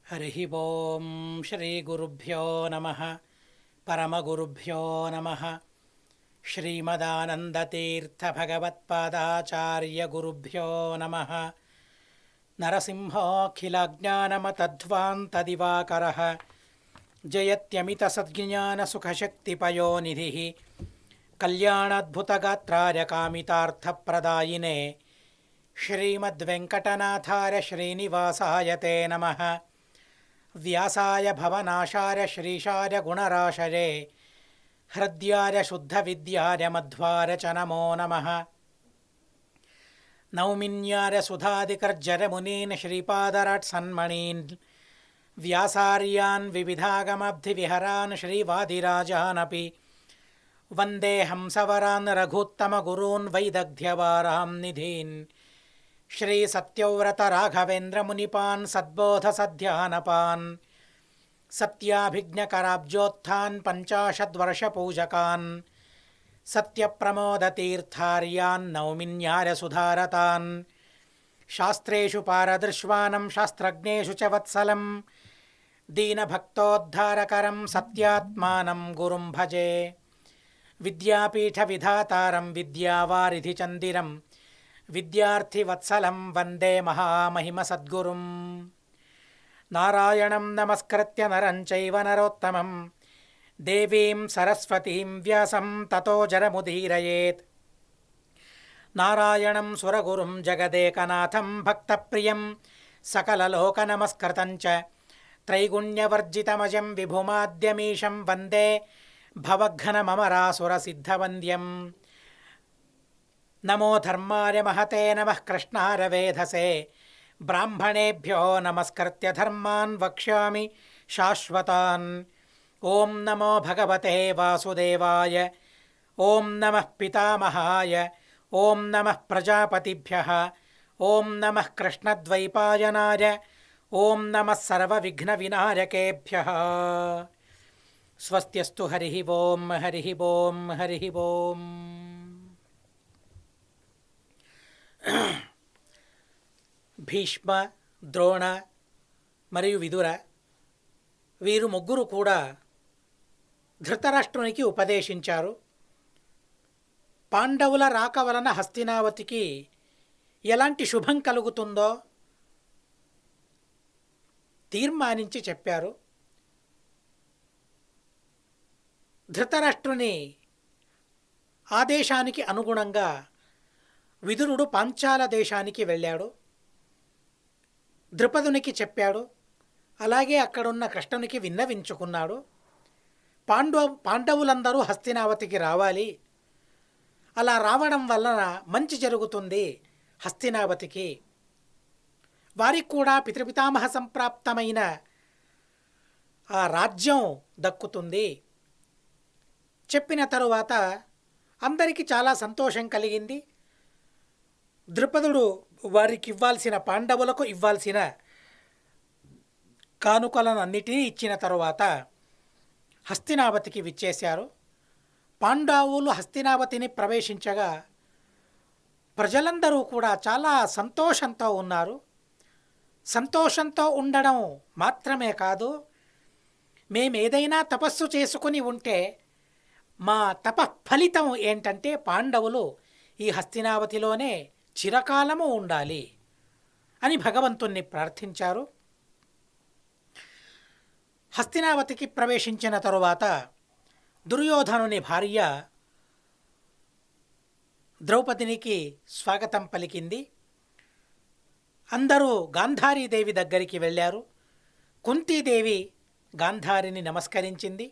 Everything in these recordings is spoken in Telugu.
హరి ఓం శ్రీ గురుభ్యో నమ పరమగురుభ్యో నమ శ్రీమదానందతీర్థభగవత్పాదాచార్య గురుభ్యో నమ నరసింహోऽఖిలజ్ఞానమతధ్వాन्तదివాకరः జయత్యమితసద్జ్ఞానసుఖశక్తిపయోనిధిः కళ్యాణాద్భుతగాత్రాయ కామితార్థప్రదాయినే శ్రీమద్వెంకటనాథాయ శ్రీనివాసాయ తే నమః వ్యాసాయ భవనాశాయ శ్రీశాయ గుణరాశయే హృద్యాయ శుద్ధవిద్యాయ మధ్వాయ చ నమో నమః నౌమిన్యాయ సుధాదికర్జరమునీన్ శ్రీపాదరాట్సన్మణీన్ వ్యాసార్యాన్ వివిధాగమబ్ధివిహరాన్ శ్రీవాదిరాజానపి వందే హంసవరాన్ రఘుత్తమగురూన్ వైదగ్ధ్యవారాం నిధీన్ శ్రీ సత్యవ్రత రాఘవేంద్రమునిపాన్ సద్బోధసధ్యానపాన్ సత్యాభిజ్ఞకరాబ్జోత్థాన్ పంచాశద్వర్షపూజకాన్ సత్యప్రమోదతీర్థార్యాన్ నౌమిన్యార్యసుధారతాన్ శాస్త్రేషు పారదృశ్వానం శాస్త్రజ్ఞేషు చ వత్సలం దీనభక్తోద్ధారకరం సత్యాత్మానం గురుం భజే విద్యాపీఠవిధాతారం విద్యావారిధిచందిరం విద్యార్థివత్సలం వందే మహామహిమసద్గురుం నారాయణం నమస్కృత్య నరం చైవ నరోత్తమం దేవీం సరస్వతీం వ్యాసం తతో జరముదీరయేత్ నారాయణం సురగురుం జగదేకనాథం భక్తప్రియం సకలలోకనమస్కృతం చ త్రైగుణ్యవర్జితమజం విభుమాద్యమీశం వందే భవఘ్నమమరాసురసిద్ధవంద్యం నమో ధర్మాయ మహతే నమః కృష్ణాయ వేధసే బ్రాహ్మణేభ్యో నమస్కృత్య ధర్మాన్ వక్ష్యామి శాశ్వతాన్ ఓం నమో భగవతే వాసుదేవాయ ఓం నమః పితామహాయ ఓం నమః ప్రజాపతిభ్యః ఓం నమః కృష్ణద్వైపాయనాయ ఓం నమః సర్వవిఘ్నవినాయకేభ్యః స్వస్త్యస్తు హరి ఓం హరి ఓం హరి ఓం. భీష్మ, ద్రోణ మరియు విదుర వీరు ముగ్గురు కూడా ధృతరాష్ట్రునికి ఉపదేశించారు. పాండవుల రాక వలన హస్తినావతికి ఎలాంటి శుభం కలుగుతుందో తీర్మానించి చెప్పారు. ధృతరాష్ట్రుని ఆదేశానికి అనుగుణంగా విదురుడు పాంచాల దేశానికి వెళ్ళాడు. ద్రుపదునికి చెప్పాడు. అలాగే అక్కడున్న కృష్ణునికి విన్నవించుకున్నాడు. పాండవులందరూ హస్తినావతికి రావాలి, అలా రావడం వలన మంచి జరుగుతుంది హస్తినావతికి, వారికి కూడా పితృపితామహ సంప్రాప్తమైన ఆ రాజ్యం దక్కుతుంది. చెప్పిన తరువాత అందరికీ చాలా సంతోషం కలిగింది. ద్రుపదుడు వారికి ఇవ్వాల్సిన, పాండవులకు ఇవ్వాల్సిన కానుకలను అన్నిటినీ ఇచ్చిన తరువాత హస్తినావతికి విచ్చేశారు. పాండవులు హస్తినావతిని ప్రవేశించగా ప్రజలందరూ కూడా చాలా సంతోషంతో ఉన్నారు. సంతోషంతో ఉండడం మాత్రమే కాదు, మేమేదైనా తపస్సు చేసుకుని ఉంటే మా తప ఫలితం ఏంటంటే పాండవులు ఈ హస్తినావతిలోనే చిరకాలము ఉండాలి అని భగవంతుణ్ణి ప్రార్థించారు. హస్తినావతికి ప్రవేశించిన తరువాత దుర్యోధనుని భార్య ద్రౌపదినికి స్వాగతం పలికింది. అందరూ గాంధారీదేవి దగ్గరికి వెళ్ళారు. కుంతీదేవి గాంధారిని నమస్కరించింది.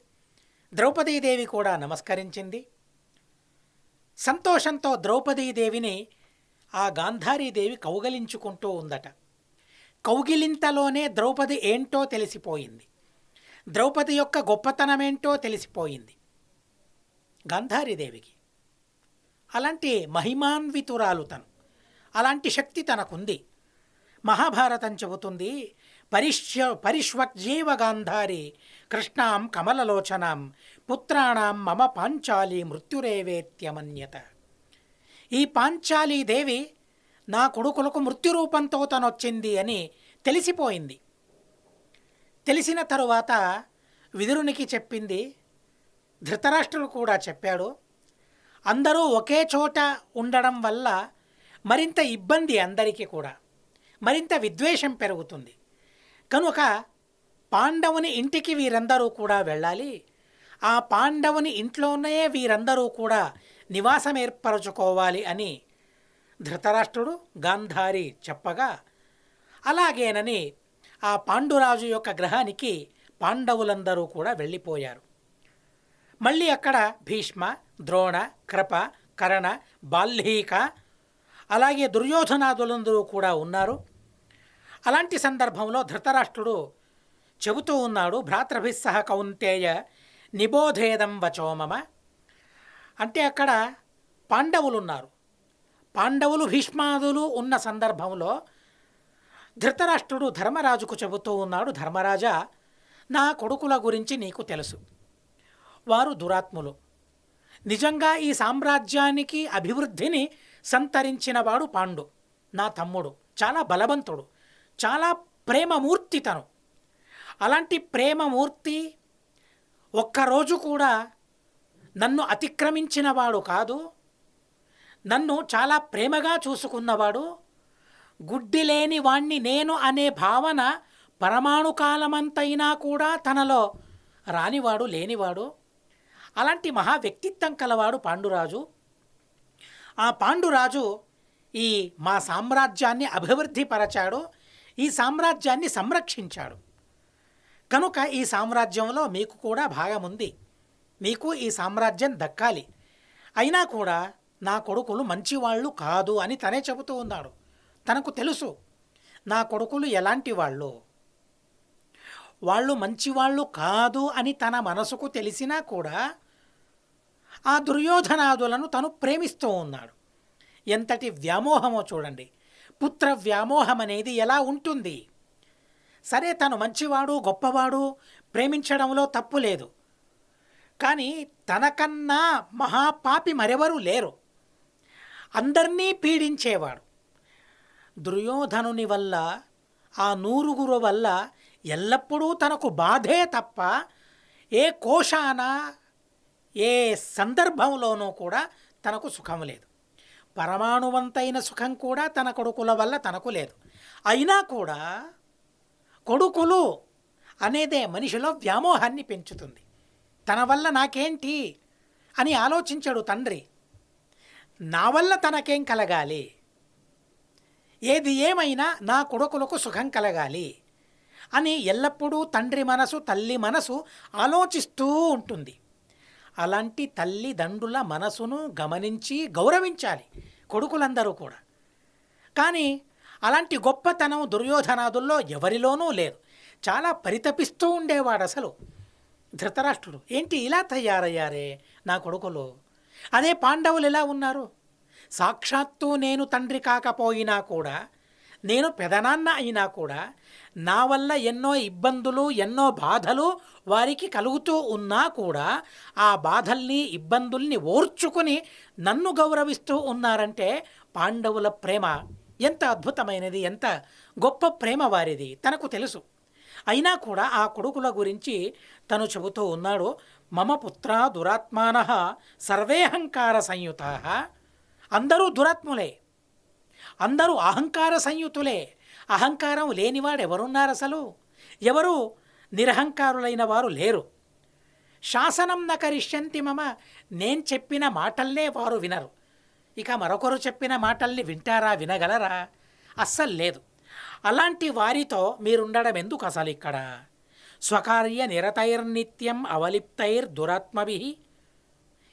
ద్రౌపదీదేవి కూడా నమస్కరించింది. సంతోషంతో ద్రౌపదీదేవిని ఆ గాంధారీదేవి కౌగలించుకుంటూ ఉందట. కౌగిలింతలోనే ద్రౌపది ఏంటో తెలిసిపోయింది, ద్రౌపది యొక్క గొప్పతనమేంటో తెలిసిపోయింది గాంధారీదేవికి. అలాంటి మహిమాన్వితురాలు తను, అలాంటి శక్తి తనకుంది. మహాభారతం చెబుతుంది, పరిష్వజ్జేవ గాంధారి కృష్ణాం కమలలోచనాం పుత్రాణం మమ పాంచాలి మృత్యురేవేత్యమన్యత. ఈ పాంచాలీదేవి నా కొడుకులకు మృత్యురూపంతో తనొచ్చింది అని తెలిసిపోయింది. తెలిసిన తరువాత విదురునికి చెప్పింది, ధృతరాష్ట్రుడు కూడా చెప్పాడు. అందరూ ఒకే చోట ఉండడం వల్ల మరింత ఇబ్బంది, అందరికీ కూడా మరింత విద్వేషం పెరుగుతుంది. కనుక పాండవుని ఇంటికి వీరందరూ కూడా వెళ్ళాలి. ఆ పాండవుని ఇంట్లోనే వీరందరూ కూడా నివాసం ఏర్పరచుకోవాలి అని ధృతరాష్ట్రుడు గాంధారి చెప్పగా, అలాగేనని ఆ పాండురాజు యొక్క గ్రహానికి పాండవులందరూ కూడా వెళ్ళిపోయారు. మళ్ళీ అక్కడ భీష్మ, ద్రోణ, కృప, కర్ణ, బాల్హీక, అలాగే దుర్యోధనాదులందరూ కూడా ఉన్నారు. అలాంటి సందర్భంలో ధృతరాష్ట్రుడు చెబుతూ ఉన్నాడు, భ్రాతృభిస్సహ కౌంతేయ నిబోధేదం వచోమమ. అంటే అక్కడ పాండవులు ఉన్నారు. పాండవులు భీష్మాదులు ఉన్న సందర్భంలో ధృతరాష్ట్రుడు ధర్మరాజుకు చెబుతూ ఉన్నాడు, ధర్మరాజా, నా కొడుకుల గురించి నీకు తెలుసు. వారు దురాత్ములు. నిజంగా ఈ సామ్రాజ్యానికి అభివృద్ధిని సంతరించినవాడు పాండు, నా తమ్ముడు. చాలా బలవంతుడు, చాలా ప్రేమమూర్తి తను. అలాంటి ప్రేమమూర్తి ఒక్కరోజు కూడా నన్ను అతిక్రమించినవాడు కాదు. నన్ను చాలా ప్రేమగా చూసుకున్నవాడు. గుడ్డి లేని వాణ్ణి నేను అనే భావన పరమాణు కాలమంతైనా కూడా తనలో రానివాడు, లేనివాడు. అలాంటి మహా వ్యక్తిత్వం కలవాడు పాండురాజు. ఆ పాండురాజు ఈ మా సామ్రాజ్యాన్ని అభివృద్ధిపరచాడు, ఈ సామ్రాజ్యాన్ని సంరక్షించాడు. కనుక ఈ సామ్రాజ్యంలో మీకు కూడా భాగం ఉంది, మీకు ఈ సామ్రాజ్యం దక్కాలి. అయినా కూడా నా కొడుకులు మంచివాళ్ళు కాదు అని తనే చెబుతూ ఉన్నాడు. తనకు తెలుసు నా కొడుకులు ఎలాంటి వాళ్ళు, వాళ్ళు మంచివాళ్ళు కాదు అని తన మనసుకు తెలిసినా కూడా ఆ దుర్యోధనాదులను తను ప్రేమిస్తూ ఉన్నాడు. ఎంతటి వ్యామోహమో చూడండి. పుత్ర వ్యామోహం అనేది ఎలా ఉంటుంది? సరే, తను మంచివాడు, గొప్పవాడు, ప్రేమించడంలో తప్పు లేదు. కానీ తనకన్నా మహాపాపి మరెవరూ లేరు. అందరినీ పీడించేవాడు. దుర్యోధనుని వల్ల, ఆ నూరుగురు వల్ల ఎల్లప్పుడూ తనకు బాధే తప్ప ఏ కోశాన ఏ సందర్భంలోనూ కూడా తనకు సుఖం లేదు. పరమాణువంతైన సుఖం కూడా తన కొడుకుల వల్ల తనకు లేదు. అయినా కూడా కొడుకులు అనేదే మనిషిలో వ్యామోహాన్ని పెంచుతుంది. తన వల్ల నాకేంటి అని ఆలోచించాడు తండ్రి. నా వల్ల తనకేం కలగాలి, ఏది ఏమైనా నా కొడుకులకు సుఖం కలగాలి అని ఎల్లప్పుడూ తండ్రి మనసు, తల్లి మనసు ఆలోచిస్తూ ఉంటుంది. అలాంటి తల్లిదండ్రుల మనసును గమనించి గౌరవించాలి కొడుకులందరూ కూడా. కానీ అలాంటి గొప్పతనం దుర్యోధనాదుల్లో ఎవరిలోనూ లేదు. చాలా పరితపిస్తూ ఉండేవాడు అసలు ధృతరాష్ట్రుడు. ఏంటి ఇలా తయారయ్యారే నా కొడుకులు? అదే పాండవులు ఎలా ఉన్నారు? సాక్షాత్తు నేను తండ్రి కాకపోయినా కూడా, నేను పెదనాన్న అయినా కూడా నా వల్ల ఎన్నో ఇబ్బందులు, ఎన్నో బాధలు వారికి కలుగుతూ ఉన్నా కూడా ఆ బాధల్ని, ఇబ్బందుల్ని ఓర్చుకుని నన్ను గౌరవిస్తూ ఉన్నారంటే పాండవుల ప్రేమ ఎంత అద్భుతమైనది, ఎంత గొప్ప ప్రేమ వారిది తనకు తెలుసు. అయినా కూడా ఆ కొడుకుల గురించి తను చెబుతూ ఉన్నాడు, మమ పుత్ర దురాత్మానః సర్వే అహంకార సంయుతాః. అందరూ దురాత్ములే, అందరూ అహంకార సంయుతులే. అహంకారం లేనివాడు ఎవరున్నారు అసలు? ఎవరు నిరహంకారులైన వారు లేరు. శాసనం న కరిష్యంతి మమ, నేను చెప్పిన మాటల్నే వారు వినరు. ఇక మరొకరు చెప్పిన మాటల్ని వింటారా, వినగలరా? అస్సలు లేదు. అలాంటి వారితో మీరుండడం ఎందుకు అసలు ఇక్కడ? స్వకార్య నిరతైర్నిత్యం అవలిప్తైర్ దురాత్మభి.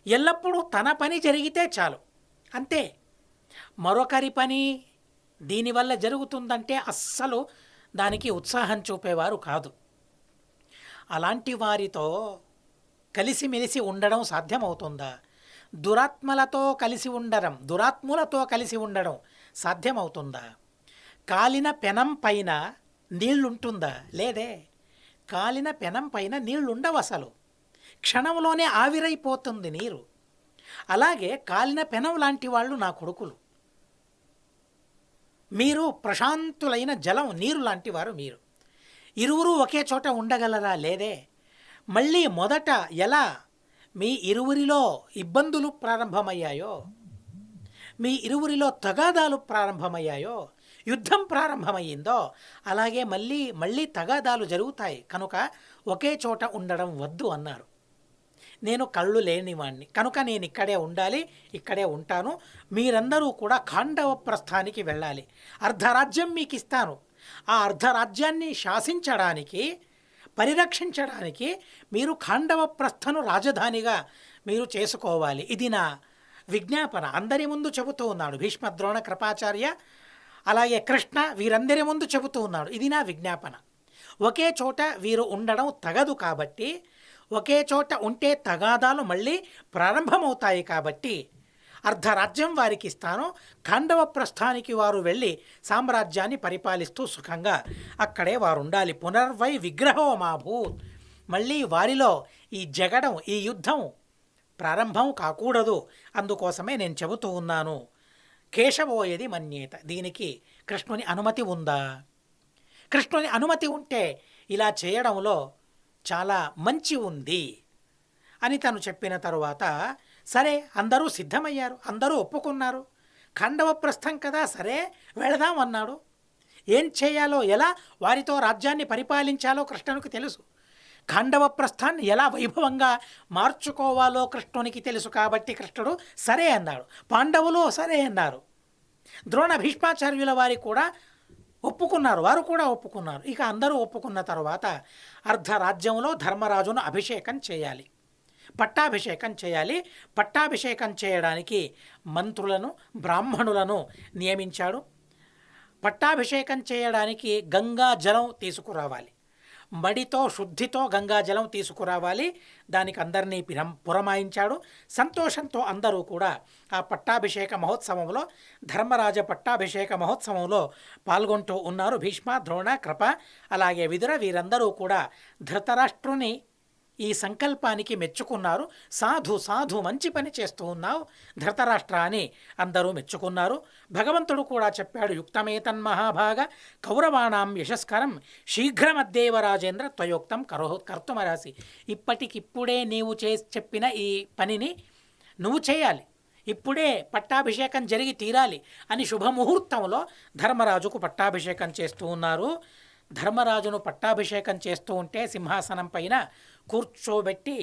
ఎల్లప్పుడూ తన పని జరిగితే చాలు, అంతే. మరొకరి పని దీనివల్ల జరుగుతుందంటే అస్సలు దానికి ఉత్సాహం చూపేవారు కాదు. అలాంటి వారితో కలిసిమెలిసి ఉండడం సాధ్యమవుతుందా? దురాత్మలతో కలిసి ఉండడం, దురాత్ములతో కలిసి ఉండడం సాధ్యమవుతుందా? కాలిన పెనం పైన నీళ్లుంటుందా? లేదే. కాలిన పెనం పైన నీళ్లుండవు అసలు, క్షణంలోనే ఆవిరైపోతుంది నీరు. అలాగే కాలిన పెనం లాంటి వాళ్ళు నా కొడుకులు. మీరు ప్రశాంతులైన జలం, నీరు లాంటి వారు మీరు. ఇరువురు ఒకే చోట ఉండగలరా? లేదే. మళ్ళీ మొదట ఎలా మీ ఇరువురిలో ఇబ్బందులు ప్రారంభమయ్యాయో, మీ ఇరువురిలో తగాదాలు ప్రారంభమయ్యాయో, యుద్ధం ప్రారంభమయ్యిందో, అలాగే మళ్ళీ మళ్ళీ తగాదాలు జరుగుతాయి. కనుక ఒకే చోట ఉండడం వద్దు అన్నారు. నేను కళ్ళు లేనివాణ్ణి కనుక నేను ఇక్కడే ఉండాలి, ఇక్కడే ఉంటాను. మీరందరూ కూడా ఖాండవ ప్రస్థానికి వెళ్ళాలి. అర్ధరాజ్యం మీకు ఇస్తాను. ఆ అర్ధరాజ్యాన్ని శాసించడానికి, పరిరక్షించడానికి మీరు ఖాండవ ప్రస్థను రాజధానిగా మీరు చేసుకోవాలి. ఇది నా విజ్ఞాపన. అందరి ముందు చెబుతూ ఉన్నాడు. భీష్మ, ద్రోణ, కృపాచార్య, అలాగే కృష్ణ వీరందరి ముందు చెబుతూ ఉన్నాడు. ఇది నా విజ్ఞాపన. ఒకే చోట వీరు ఉండడం తగదు కాబట్టి, ఒకే చోట ఉంటే తగాదాలు మళ్ళీ ప్రారంభమవుతాయి కాబట్టి అర్ధరాజ్యం వారికి ఇస్తాను. ఖాండవ ప్రస్థానికి వారు వెళ్ళి సామ్రాజ్యాన్ని పరిపాలిస్తూ సుఖంగా అక్కడే వారు ఉండాలి. పునర్వై విగ్రహో మాభూత్. మళ్ళీ వారిలో ఈ జగడం, ఈ యుద్ధం ప్రారంభం కాకూడదు. అందుకోసమే నేను చెబుతూ ఉన్నాను. కేశవోయది మన్యేత. దీనికి కృష్ణుని అనుమతి ఉందా? కృష్ణుని అనుమతి ఉంటే ఇలా చేయడంలో చాలా మంచి ఉంది అని తను చెప్పిన తరువాత సరే అందరూ సిద్ధమయ్యారు, అందరూ ఒప్పుకున్నారు. ఖాండవ ప్రస్థం కదా, సరే వెళదాం అన్నాడు. ఏం చేయాలో, ఎలా వారితో రాజ్యాన్ని పరిపాలించాలో కృష్ణునికి తెలుసు. ఖాండవ ప్రస్థాన్ని ఎలా వైభవంగా మార్చుకోవాలో కృష్ణునికి తెలుసు. కాబట్టి కృష్ణుడు సరే అన్నాడు. పాండవులు సరే అన్నారు. ద్రోణ, భీష్మాచార్యుల వారి కూడా ఒప్పుకున్నారు. వారు కూడా ఒప్పుకున్నారు. ఇక అందరూ ఒప్పుకున్న తర్వాత అర్ధరాజ్యంలో ధర్మరాజును అభిషేకం చేయాలి, పట్టాభిషేకం చేయాలి. పట్టాభిషేకం చేయడానికి మంత్రులను, బ్రాహ్మణులను నియమించాడు. పట్టాభిషేకం చేయడానికి గంగా జలం తీసుకురావాలి. మడితో, శుద్ధితో గంగా జలం తీసుకురావాలి. దానికి అందరినీ పురమాయించాడు. సంతోషంతో అందరూ కూడా ఆ పట్టాభిషేక మహోత్సవంలో, ధర్మరాజ పట్టాభిషేక మహోత్సవంలో పాల్గొంటూ ఉన్నారు. భీష్మ, ద్రోణ, కృప, అలాగే విదుర వీరందరూ కూడా ధృతరాష్ట్రుని ఈ సంకల్పానికి మెచ్చుకున్నారు. సాధు సాధు మంచి పని చేస్తూ ఉన్నావు ధృతరాష్ట్ర అని అందరూ మెచ్చుకున్నారు. భగవంతుడు కూడా చెప్పాడు, యుక్తమేతన్మహాభాగ కౌరవాణాం యశస్కరం శీఘ్రమద్దేవ రాజేంద్ర త్వయోక్తం కర్తుమరాసి. ఇప్పటికిప్పుడే నీవు చెప్పిన ఈ పనిని నువ్వు చేయాలి, ఇప్పుడే పట్టాభిషేకం జరిగి తీరాలి అని శుభముహూర్తంలో ధర్మరాజుకు పట్టాభిషేకం చేస్తూ ఉన్నారు. ధర్మరాజును పట్టాభిషేకం చేస్తూ ఉంటే, సింహాసనం పైన కూర్చోబెట్టి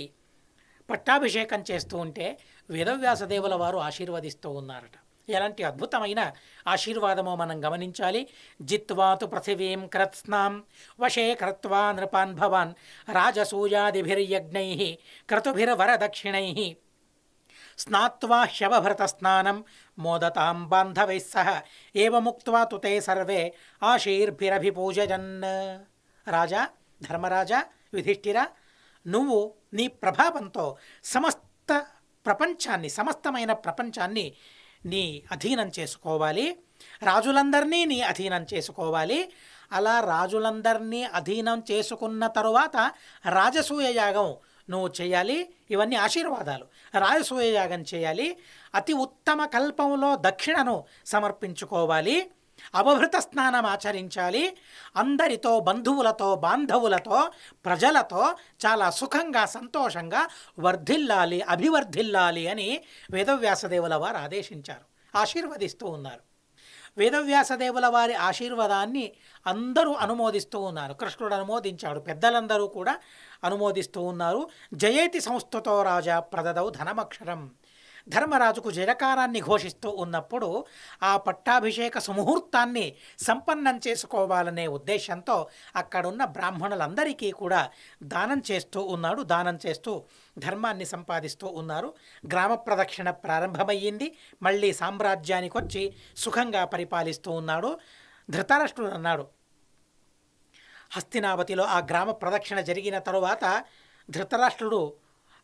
పట్టాభిషేకం చేస్తూ ఉంటే వేదవ్యాసదేవుల వారు ఆశీర్వదిస్తూ ఉన్నారట. ఎలాంటి అద్భుతమైన ఆశీర్వాదమో మనం గమనించాలి. జిత్వాతు పృథివీం కరత్స్నాం వశే కృత్వా నృపాన్ భవాన్ రాజసూయాదిభిర్యజ్ఞై క్రతుభిర్వరదక్షిణై స్నాత్వా హ్యవభృత స్నానం మోదతాం బాంధవైః సహ ఏవముక్త్వా తుతే సర్వే ఆశీర్భిరభిపూజయన్. రాజా, ధర్మరాజా, యుధిష్ఠిర, నువ్వు నీ ప్రభావంతో సమస్త ప్రపంచాన్ని, సమస్తమైన ప్రపంచాన్ని నీ అధీనం చేసుకోవాలి. రాజులందరినీ నీ అధీనం చేసుకోవాలి. అలా రాజులందరినీ అధీనం చేసుకున్న తరువాత రాజసూయ యాగం నువ్వు చేయాలి. ఇవన్నీ ఆశీర్వాదాలు. రాజసూయ యాగం చేయాలి. అతి ఉత్తమ కల్పంలో దక్షిణను సమర్పించుకోవాలి. అవభృత స్నానం ఆచరించాలి. అందరితో, బంధువులతో, బాంధవులతో, ప్రజలతో చాలా సుఖంగా, సంతోషంగా వర్ధిల్లాలి, అభివర్ధిల్లాలి అని వేదవ్యాసదేవుల వారు ఆదేశించారు, ఆశీర్వదిస్తూ ఉన్నారు. వేదవ్యాసదేవుల వారి ఆశీర్వాదాన్ని అందరూ అనుమోదిస్తూ ఉన్నారు. కృష్ణుడు అనుమోదించాడు, పెద్దలందరూ కూడా అనుమోదిస్తూ ఉన్నారు. జయేతి సంస్థతో రాజా ప్రదదౌ ధనమక్షరం. ధర్మరాజుకు జయకారాన్ని ఘోషిస్తూ ఉన్నప్పుడు ఆ పట్టాభిషేక సుముహూర్తాన్ని సంపన్నం చేసుకోవాలనే ఉద్దేశంతో అక్కడున్న బ్రాహ్మణులందరికీ కూడా దానం చేస్తూ ఉన్నాడు. దానం చేస్తూ ధర్మాన్ని సంపాదిస్తూ ఉన్నారు. గ్రామ ప్రదక్షిణ ప్రారంభమయ్యింది. మళ్ళీ సామ్రాజ్యానికి వచ్చి సుఖంగా పరిపాలిస్తూ ఉన్నాడు. ధృతరాష్ట్రుడు అన్నాడు, హస్తినావతిలో ఆ గ్రామ ప్రదక్షిణ జరిగిన తరువాత ధృతరాష్ట్రుడు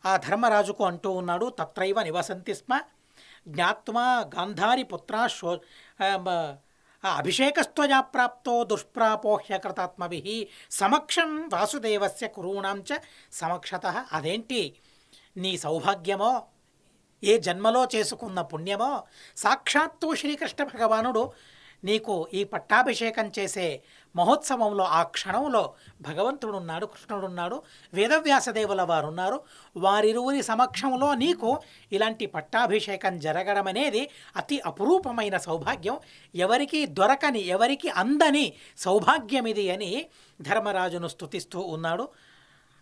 ఆ ధర్మరాజుకు అంటూ ఉన్నాడు, తత్రైవ నివసంతి స్మ జ్ఞాత్వా గాంధారి పుత్రా అభిషేకస్త్వయా ప్రాప్తో దుష్ప్రాపోహ్య కృతాత్మభి సమక్షం వాసుదేవస్య కురూణాంచ సమక్షత. అదేంటి నీ సౌభాగ్యమో, ఏ జన్మలో చేసుకున్న పుణ్యమో, సాక్షాత్తు శ్రీకృష్ణ భగవానుడు నీకు ఈ పట్టాభిషేకం చేసే మహోత్సవంలో ఆ క్షణంలో భగవంతుడున్నాడు, కృష్ణుడున్నాడు, వేదవ్యాసదేవుల వారున్నారు. వారిరువురి సమక్షంలో నీకు ఇలాంటి పట్టాభిషేకం జరగడం అనేది అతి అపురూపమైన సౌభాగ్యం, ఎవరికి దొరకని, ఎవరికి అందని సౌభాగ్యం ఇది అని ధర్మరాజును స్తుతిస్తూ ఉన్నాడు.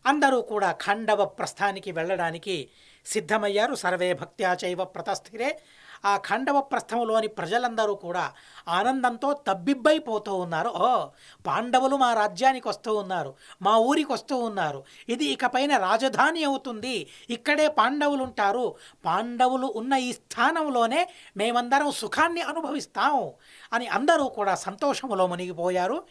అందరూ కూడా ఖండవ ప్రస్థానికి వెళ్ళడానికి సిద్ధమయ్యారు. సర్వే భక్త్యా చైవ ప్రతస్థిరే. ఆ ఖండవ ప్రస్థంలోని ప్రజలందరూ కూడా ఆనందంతో తబ్బిబ్బైపోతూ ఉన్నారు. ఓ, పాండవులు మా రాజ్యానికి వస్తూ ఉన్నారు, మా ఊరికి వస్తూ ఉన్నారు, ఇది ఇకపైన రాజధాని అవుతుంది, ఇక్కడే పాండవులు ఉంటారు, పాండవులు ఉన్న ఈ స్థానంలోనే మేమందరం సుఖాన్ని అనుభవిస్తాం అని అందరూ కూడా సంతోషంలో మునిగిపోయారు.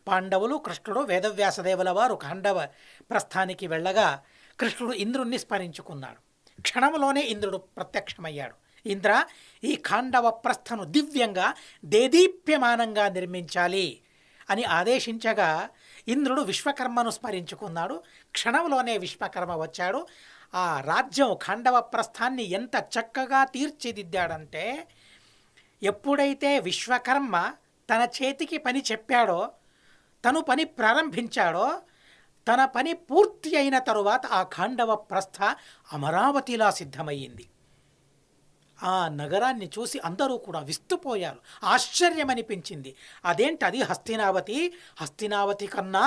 పాండవులు, కృష్ణుడు, వేదవ్యాసదేవుల వారు ఖండవ ప్రస్థానికి వెళ్ళగా కృష్ణుడు ఇంద్రుణ్ణి స్మరించుకున్నాడు. క్షణంలోనే ఇంద్రుడు ప్రత్యక్షమయ్యాడు. ఇంద్ర, ఈ ఖాండవ ప్రస్థను దివ్యంగా దేదీప్యమానంగా నిర్మించాలి అని ఆదేశించగా ఇంద్రుడు విశ్వకర్మను స్మరించుకున్నాడు. క్షణంలోనే విశ్వకర్మ వచ్చాడు. ఆ రాజ్యం ఖాండవ ప్రస్థాన్ని ఎంత చక్కగా తీర్చిదిద్దాడంటే, ఎప్పుడైతే విశ్వకర్మ తన చేతికి పని చెప్పాడో, తను పని ప్రారంభించాడో, తన పని పూర్తి అయిన తరువాత ఆ ఖాండవ ప్రస్థ అమరావతిలా సిద్ధమయ్యింది. ఆ నగరాన్ని చూసి అందరూ కూడా విస్తుపోయారు. ఆశ్చర్యమనిపించింది. అదేంటది హస్తినావతి, హస్తినావతి కన్నా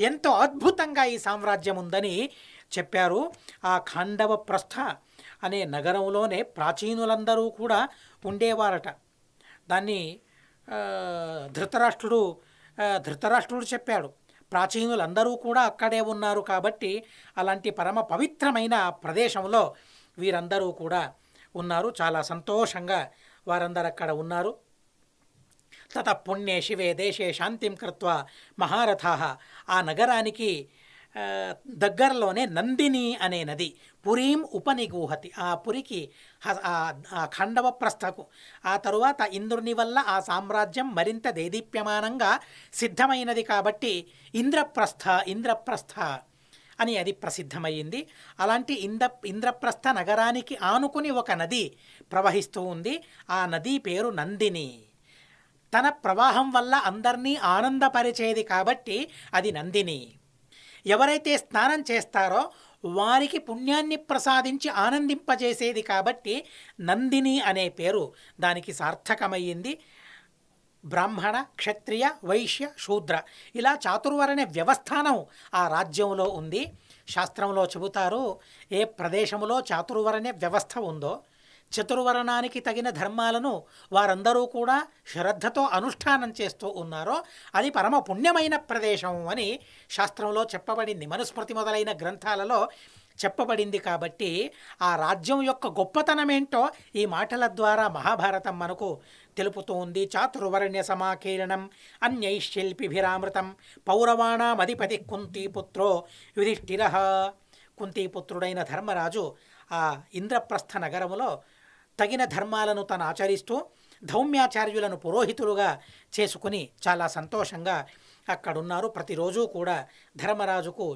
ఎంతో అద్భుతంగా ఈ సామ్రాజ్యం ఉందని చెప్పారు. ఆ ఖాండవ ప్రస్థ అనే నగరంలోనే ప్రాచీనులందరూ కూడా ఉండేవారట. దాన్ని ధృతరాష్ట్రుడు చెప్పాడు. ప్రాచీనులందరూ కూడా అక్కడే ఉన్నారు కాబట్టి అలాంటి పరమ పవిత్రమైన ప్రదేశంలో వీరందరూ కూడా ఉన్నారు. చాలా సంతోషంగా వారందరూ అక్కడ ఉన్నారు. తత పుణ్యే శివే దేశే శాంతిం కృత్వా మహారథాః. ఆ నగరానికి దగ్గరలోనే నందిని అనే నది పురీం ఉపనిగూహతి. ఆ పురికి, ఆ ఖండవ ప్రస్థకు ఆ తరువాత ఇంద్రుని వల్ల ఆ సామ్రాజ్యం మరింత దేదీప్యమానంగా సిద్ధమైనది కాబట్టి ఇంద్రప్రస్థ అని అది ప్రసిద్ధమైంది. అలాంటి ఇంద్రప్రస్థ నగరానికి ఆనుకుని ఒక నది ప్రవహిస్తూ ఉంది. ఆ నది పేరు నందిని. తన ప్రవాహం వల్ల అందరినీ ఆనందపరిచేది కాబట్టి అది నందిని. ఎవరైతే స్నానం చేస్తారో వారికి పుణ్యాన్ని ప్రసాదించి ఆనందింపజేసేది కాబట్టి నందిని అనే పేరు దానికి సార్థకమయ్యింది. బ్రాహ్మణ, క్షత్రియ, వైశ్య, శూద్ర ఇలా చాతుర్వర్ణ వ్యవస్థానం ఆ రాజ్యంలో ఉంది. శాస్త్రంలో చెబుతారు, ఏ ప్రదేశంలో చాతుర్వర్ణ వ్యవస్థ ఉందో, చతుర్వర్ణానికి తగిన ధర్మాలను వారందరూ కూడా శ్రద్ధతో అనుష్ఠానం చేస్తూ ఉన్నారో అది పరమ పుణ్యమైన ప్రదేశం అని శాస్త్రంలో చెప్పబడింది. మనుస్మృతి మొదలైన గ్రంథాలలో చెప్పబడింది. కాబట్టి ఆ రాజ్యం యొక్క గొప్పతనమేంటో ఈ మాటల ద్వారా మహాభారతం మనకు తెలుపుతూ ఉంది. చాతుర్వర్ణ్య సమాకీర్ణం అన్యైశిల్పిభిరామృతం పౌరవాణామధిపతి కుంతీపుత్రో యుధిష్ఠిరః. కుంతీపుత్రుడైన ధర్మరాజు ఆ ఇంద్రప్రస్థ నగరములో తగిన ధర్మాలను తను ఆచరిస్తూ ధౌమ్యాచార్యులను పురోహితులుగా చేసుకుని చాలా సంతోషంగా అక్కడున్నారు. ప్రతిరోజు కూడా ధర్మరాజుకు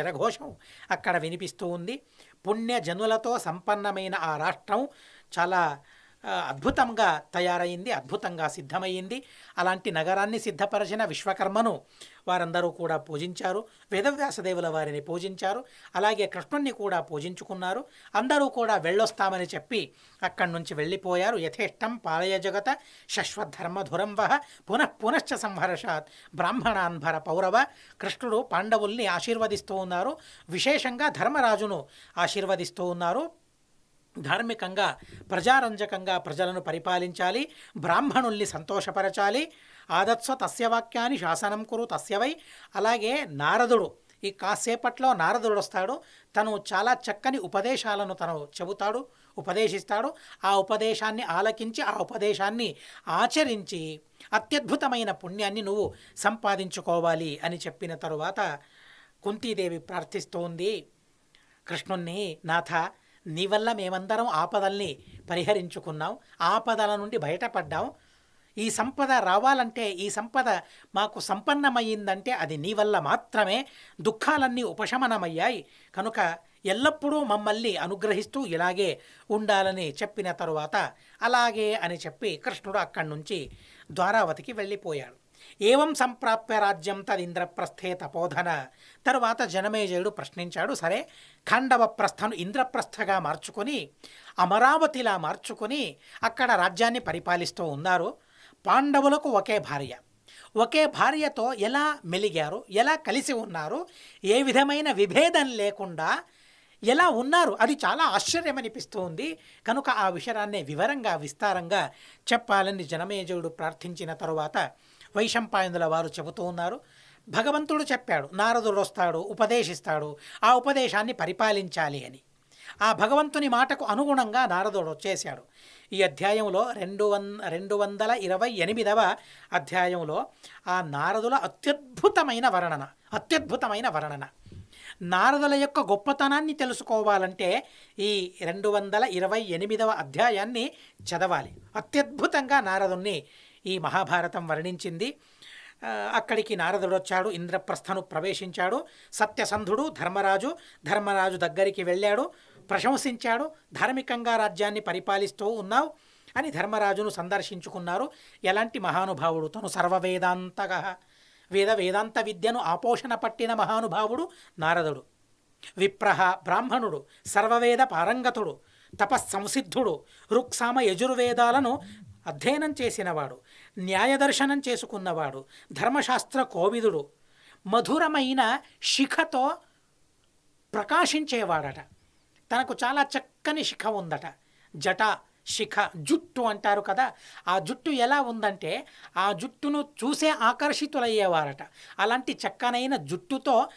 జరఘోషం అక్కడ వినిపిస్తూ ఉంది. పుణ్యజనులతో సంపన్నమైన ఆ రాష్ట్రం చాలా అద్భుతంగా తయారైంది, అద్భుతంగా సిద్ధమైంది. అలాంటి నగరాన్ని సిద్ధపరిచిన విశ్వకర్మను వారందరూ కూడా పూజించారు. వేదవ్యాసదేవుల వారిని పూజించారు. అలాగే కృష్ణుణ్ణి కూడా పూజించుకున్నారు. అందరూ కూడా వెళ్ళొస్తామని చెప్పి అక్కడి నుంచి వెళ్ళిపోయారు. యథేష్టం పాలయ జగత శశ్వద్ధర్మధురం వహ పునశ్చ సంహర్షాత్ బ్రాహ్మణాన్భర పౌరవ. కృష్ణుడు పాండవుల్ని ఆశీర్వదిస్తూ ఉన్నారు. విశేషంగా ధర్మరాజును ఆశీర్వదిస్తూ ఉన్నారు. ధార్మికంగా, ప్రజారంజకంగా ప్రజలను పరిపాలించాలి, బ్రాహ్మణుల్ని సంతోషపరచాలి. ఆదత్స్వ తస్య వాక్యాన్ని శాసనం కురు తస్యవై. అలాగే నారదుడు, ఈ కాసేపట్లో నారదుడు వస్తాడు. తను చాలా చక్కని ఉపదేశాలను తను చెబుతాడు, ఉపదేశిస్తాడు. ఆ ఉపదేశాన్ని ఆలకించి ఆ ఉపదేశాన్ని ఆచరించి అత్యద్భుతమైన పుణ్యాన్ని నువ్వు సంపాదించుకోవాలి అని చెప్పిన తరువాత కుంతీదేవి ప్రార్థిస్తోంది కృష్ణుణ్ణి, నాథ, నీ వల్ల మేమందరం ఆపదల్ని పరిహరించుకున్నాం, ఆపదల నుండి బయటపడ్డాం. ఈ సంపద రావాలంటే, ఈ సంపద మాకు సంపన్నమయ్యిందంటే అది నీ వల్ల మాత్రమే. దుఃఖాలన్నీ ఉపశమనమయ్యాయి కనుక ఎల్లప్పుడూ మమ్మల్ని అనుగ్రహిస్తూ ఇలాగే ఉండాలని చెప్పిన తరువాత అలాగే అని చెప్పి కృష్ణుడు అక్కడి నుంచి ద్వారావతికి వెళ్ళిపోయాడు. ఏవం సంప్రాప్య రాజ్యం తదింద్రప్రస్థే తపోధన. తరువాత జనమేజయుడు ప్రశ్నించాడు, సరే ఖండవ ప్రస్థను ఇంద్రప్రస్థగా మార్చుకొని అమరావతిలా మార్చుకొని అక్కడ రాజ్యాన్ని పరిపాలిస్తూ ఉన్నారు. పాండవులకు ఒకే భార్య, ఒకే భార్యతో ఎలా మెలిగారు, ఎలా కలిసి ఉన్నారు, ఏ విధమైన విభేదం లేకుండా ఎలా ఉన్నారు, అది చాలా ఆశ్చర్యమనిపిస్తూ ఉంది. కనుక ఆ విషయాన్ని వివరంగా విస్తారంగా చెప్పాలని జనమేజయుడు ప్రార్థించిన తరువాత వైశంపాయనుల వారు చెబుతూ ఉన్నారు. భగవంతుడు చెప్పాడు, నారదుడు వస్తాడు, ఉపదేశిస్తాడు, ఆ ఉపదేశాన్ని పరిపాలించాలి అని. ఆ భగవంతుని మాటకు అనుగుణంగా నారదుడు వచ్చేశాడు. ఈ అధ్యాయంలో 228వ అధ్యాయంలో ఆ నారదుల అత్యద్భుతమైన వర్ణన. నారదుల యొక్క గొప్పతనాన్ని తెలుసుకోవాలంటే ఈ 228వ అధ్యాయాన్ని చదవాలి. అత్యద్భుతంగా నారదుణ్ణి ఈ మహాభారతం వర్ణించింది. అక్కడికి నారదుడు వచ్చాడు, ఇంద్రప్రస్థను ప్రవేశించాడు. సత్యసంధుడు ధర్మరాజు దగ్గరికి వెళ్ళాడు, ప్రశంసించాడు. ధార్మికంగా రాజ్యాన్ని పరిపాలిస్తూ ఉన్నావు అని ధర్మరాజును సందర్శించుకున్నారు. ఎలాంటి మహానుభావుడు తను! సర్వవేదాంతగా వేదాంత విద్యను ఆపోషణ పట్టిన మహానుభావుడు నారదుడు. విప్రహ బ్రాహ్మణుడు, సర్వవేద పారంగతుడు, తపస్సంసిద్ధుడు, ఋక్సామ యజుర్వేదాలను అధ్యయనం చేసినవాడు, న్యాయదర్శనం చేసుకున్నవాడు, ధర్మశాస్త్ర కోవిదుడు, మధురమైన శిఖతో ప్రకాశించేవాడట. తనకు చాలా చక్కని శిఖ ఉందట. జట శిఖ, జుట్టు అంటారు కదా, ఆ జుట్టు ఎలా ఉందంటే ఆ జుట్టును చూసే ఆకర్షితులయ్యేవారట. అలాంటి చక్కనైన జుట్టుతో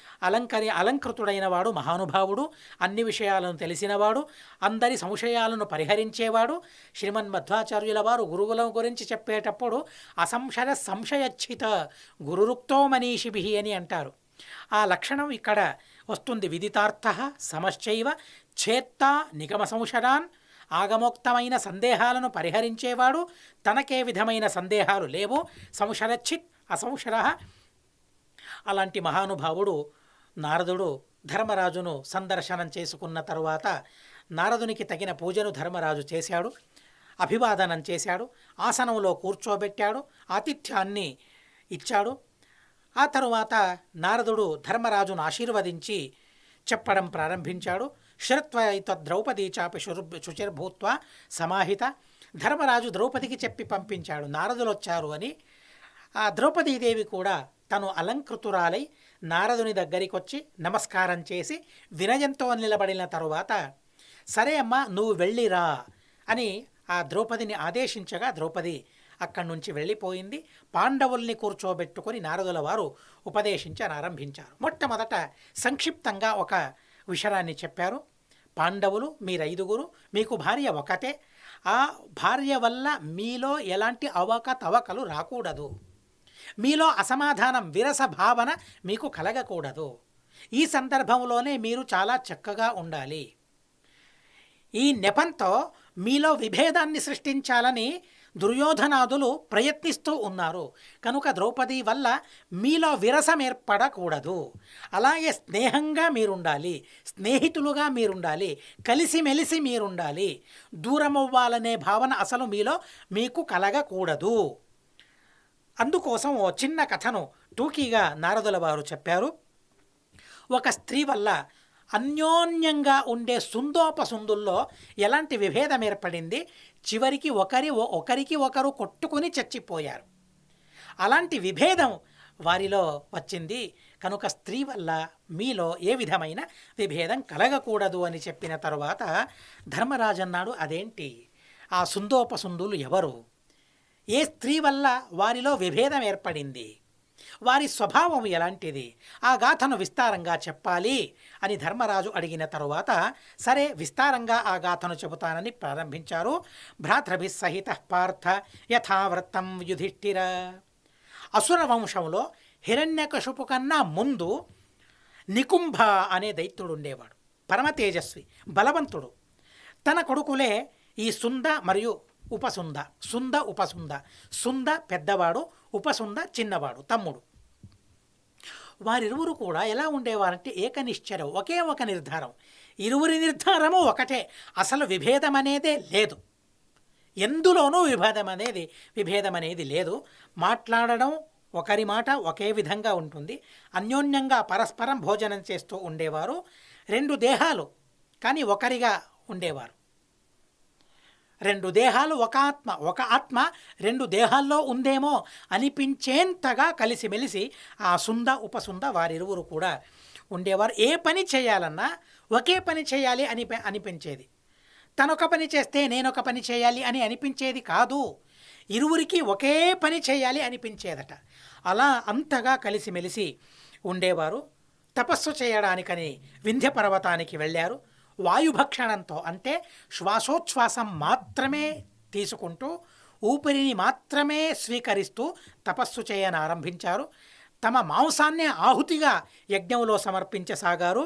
అలంకృతుడైన వాడు మహానుభావుడు, అన్ని విషయాలను తెలిసినవాడు, అందరి సంశయాలను పరిహరించేవాడు. శ్రీమన్మధ్వాచార్యుల వారు గురువుల గురించి చెప్పేటప్పుడు అసంశయ సంశయచ్చిత గురురుక్తో మనీషిభి అని అంటారు. ఆ లక్షణం ఇక్కడ వస్తుంది. విదితార్థ సమశ్చైవ ఛేత్తా నిగమ సంశయాన్. ఆగమోక్తమైన సందేహాలను పరిహరించేవాడు, తనకే విధమైన సందేహాలు లేవు. సంశరచ్చిత్ అసంశర. అలాంటి మహానుభావుడు నారదుడు ధర్మరాజును సందర్శనం చేసుకున్న తరువాత నారదునికి తగిన పూజను ధర్మరాజు చేశాడు. అభివాదనం చేశాడు, ఆసనంలో కూర్చోబెట్టాడు, ఆతిథ్యాన్ని ఇచ్చాడు. ఆ తరువాత నారదుడు ధర్మరాజును ఆశీర్వదించి చెప్పడం ప్రారంభించాడు. శ్రుత్వైత ద్రౌపదీ చాపి శుచిర్భూత్వ సమాహిత. ధర్మరాజు ద్రౌపదికి చెప్పి పంపించాడు నారదులు వచ్చారు అని. ఆ ద్రౌపదీదేవి కూడా తను అలంకృతురాలై నారదుని దగ్గరికి వచ్చి నమస్కారం చేసి వినయంతో నిలబడిన తరువాత, సరే అమ్మా నువ్వు వెళ్ళిరా అని ఆ ద్రౌపదిని ఆదేశించగా ద్రౌపది అక్కడి నుంచి వెళ్ళిపోయింది. పాండవుల్ని కూర్చోబెట్టుకొని నారదుల వారు ఉపదేశించారు. మొట్టమొదట సంక్షిప్తంగా ఒక విషయాన్ని చెప్పారు. పాండవులు మీరైదుగురు, మీకు భార్య ఒకతే. ఆ భార్య వల్ల మీలో ఎలాంటి అవకతవకలు రాకూడదు, మీలో అసమాధానం విరస భావన మీకు కలగకూడదు. ఈ సందర్భంలోనే మీరు చాలా చక్కగా ఉండాలి. ఈ నెపంతో మీలో విభేదాన్ని సృష్టించాలని దుర్యోధనాదులు ప్రయత్నిస్తూ ఉన్నారు. కనుక ద్రౌపది వల్ల మీలో విరసం ఏర్పడకూడదు. అలాగే స్నేహంగా మీరుండాలి, స్నేహితులుగా మీరుండాలి, కలిసిమెలిసి మీరుండాలి. దూరమవ్వాలనే భావన అసలు మీలో మీకు కలగకూడదు. అందుకోసం ఓ చిన్న కథను టూకీగా నారదుల వారు చెప్పారు. ఒక స్త్రీ వల్ల అన్యోన్యంగా ఉండే సుందోపసుందుల్లో ఎలాంటి విభేదం ఏర్పడింది, చివరికి ఒకరికి ఒకరు కొట్టుకుని చచ్చిపోయారు. అలాంటి విభేదం వారిలో వచ్చింది. కనుక స్త్రీ వల్ల మీలో ఏ విధమైన విభేదం కలగకూడదు అని చెప్పిన తరువాత ధర్మరాజు అన్నాడు, అదేంటి ఆ సుందోపసుందులు ఎవరు, ఏ స్త్రీ వల్ల వారిలో విభేదం ఏర్పడింది, వారి స్వభావం ఎలాంటిది, ఆ గాథను విస్తారంగా చెప్పాలి అని ధర్మరాజు అడిగిన తరువాత సరే విస్తారంగా ఆ గాథను చెబుతానని ప్రారంభించారు. భ్రాతృభిః సహితః పార్థ యథావృత్తం యుధిష్ఠిర. అసుర వంశంలో హిరణ్యకశిపు కన్నా ముందు నికుంభ అనే దైత్యుడు ఉండేవాడు. పరమ తేజస్వి, బలవంతుడు. తన కొడుకులే ఈ సుంద మరియు ఉపసుంద, సుంద ఉపసుంద. సుంద పెద్దవాడు, ఉపసుంద చిన్నవాడు, తమ్ముడు. వారిరువురు కూడా ఎలా ఉండేవారంటే ఏకనిశ్చరం, ఒకే ఒక నిర్ధారం. ఇరువురి నిర్ధారము ఒకటే, అసలు విభేదం అనేదే లేదు. ఎందులోనూ విభేదం అనేది లేదు. మాట్లాడడం ఒకరి మాట ఒకే విధంగా ఉంటుంది. అన్యోన్యంగా పరస్పరం భోజనం చేస్తూ ఉండేవారు. 2 దేహాలు కానీ ఒకరిగా ఉండేవారు. 2 దేహాలు ఒక ఆత్మ 2 దేహాల్లో ఉందేమో అనిపించేంతగా కలిసిమెలిసి ఆ సుంద ఉపసుంద వారిరువురు కూడా ఉండేవారు. ఏ పని చేయాలన్నా ఒకే పని చేయాలి అనిపించేది. తనొక పని చేస్తే నేనొక పని చేయాలి అని అనిపించేది కాదు. ఇరువురికి ఒకే పని చేయాలి అనిపించేదట. అలా అంతగా కలిసిమెలిసి ఉండేవారు. తపస్సు చేయడానికని వింధ్య పర్వతానికి వెళ్ళారు. వాయుభక్షణంతో, అంటే శ్వాసోచ్ఛ్వాసం మాత్రమే తీసుకుంటూ ఊపిరిని మాత్రమే స్వీకరిస్తూ తపస్సు చేయనారంభించారు. తమ మాంసాన్నే ఆహుతిగా యజ్ఞంలో సమర్పించసాగారు.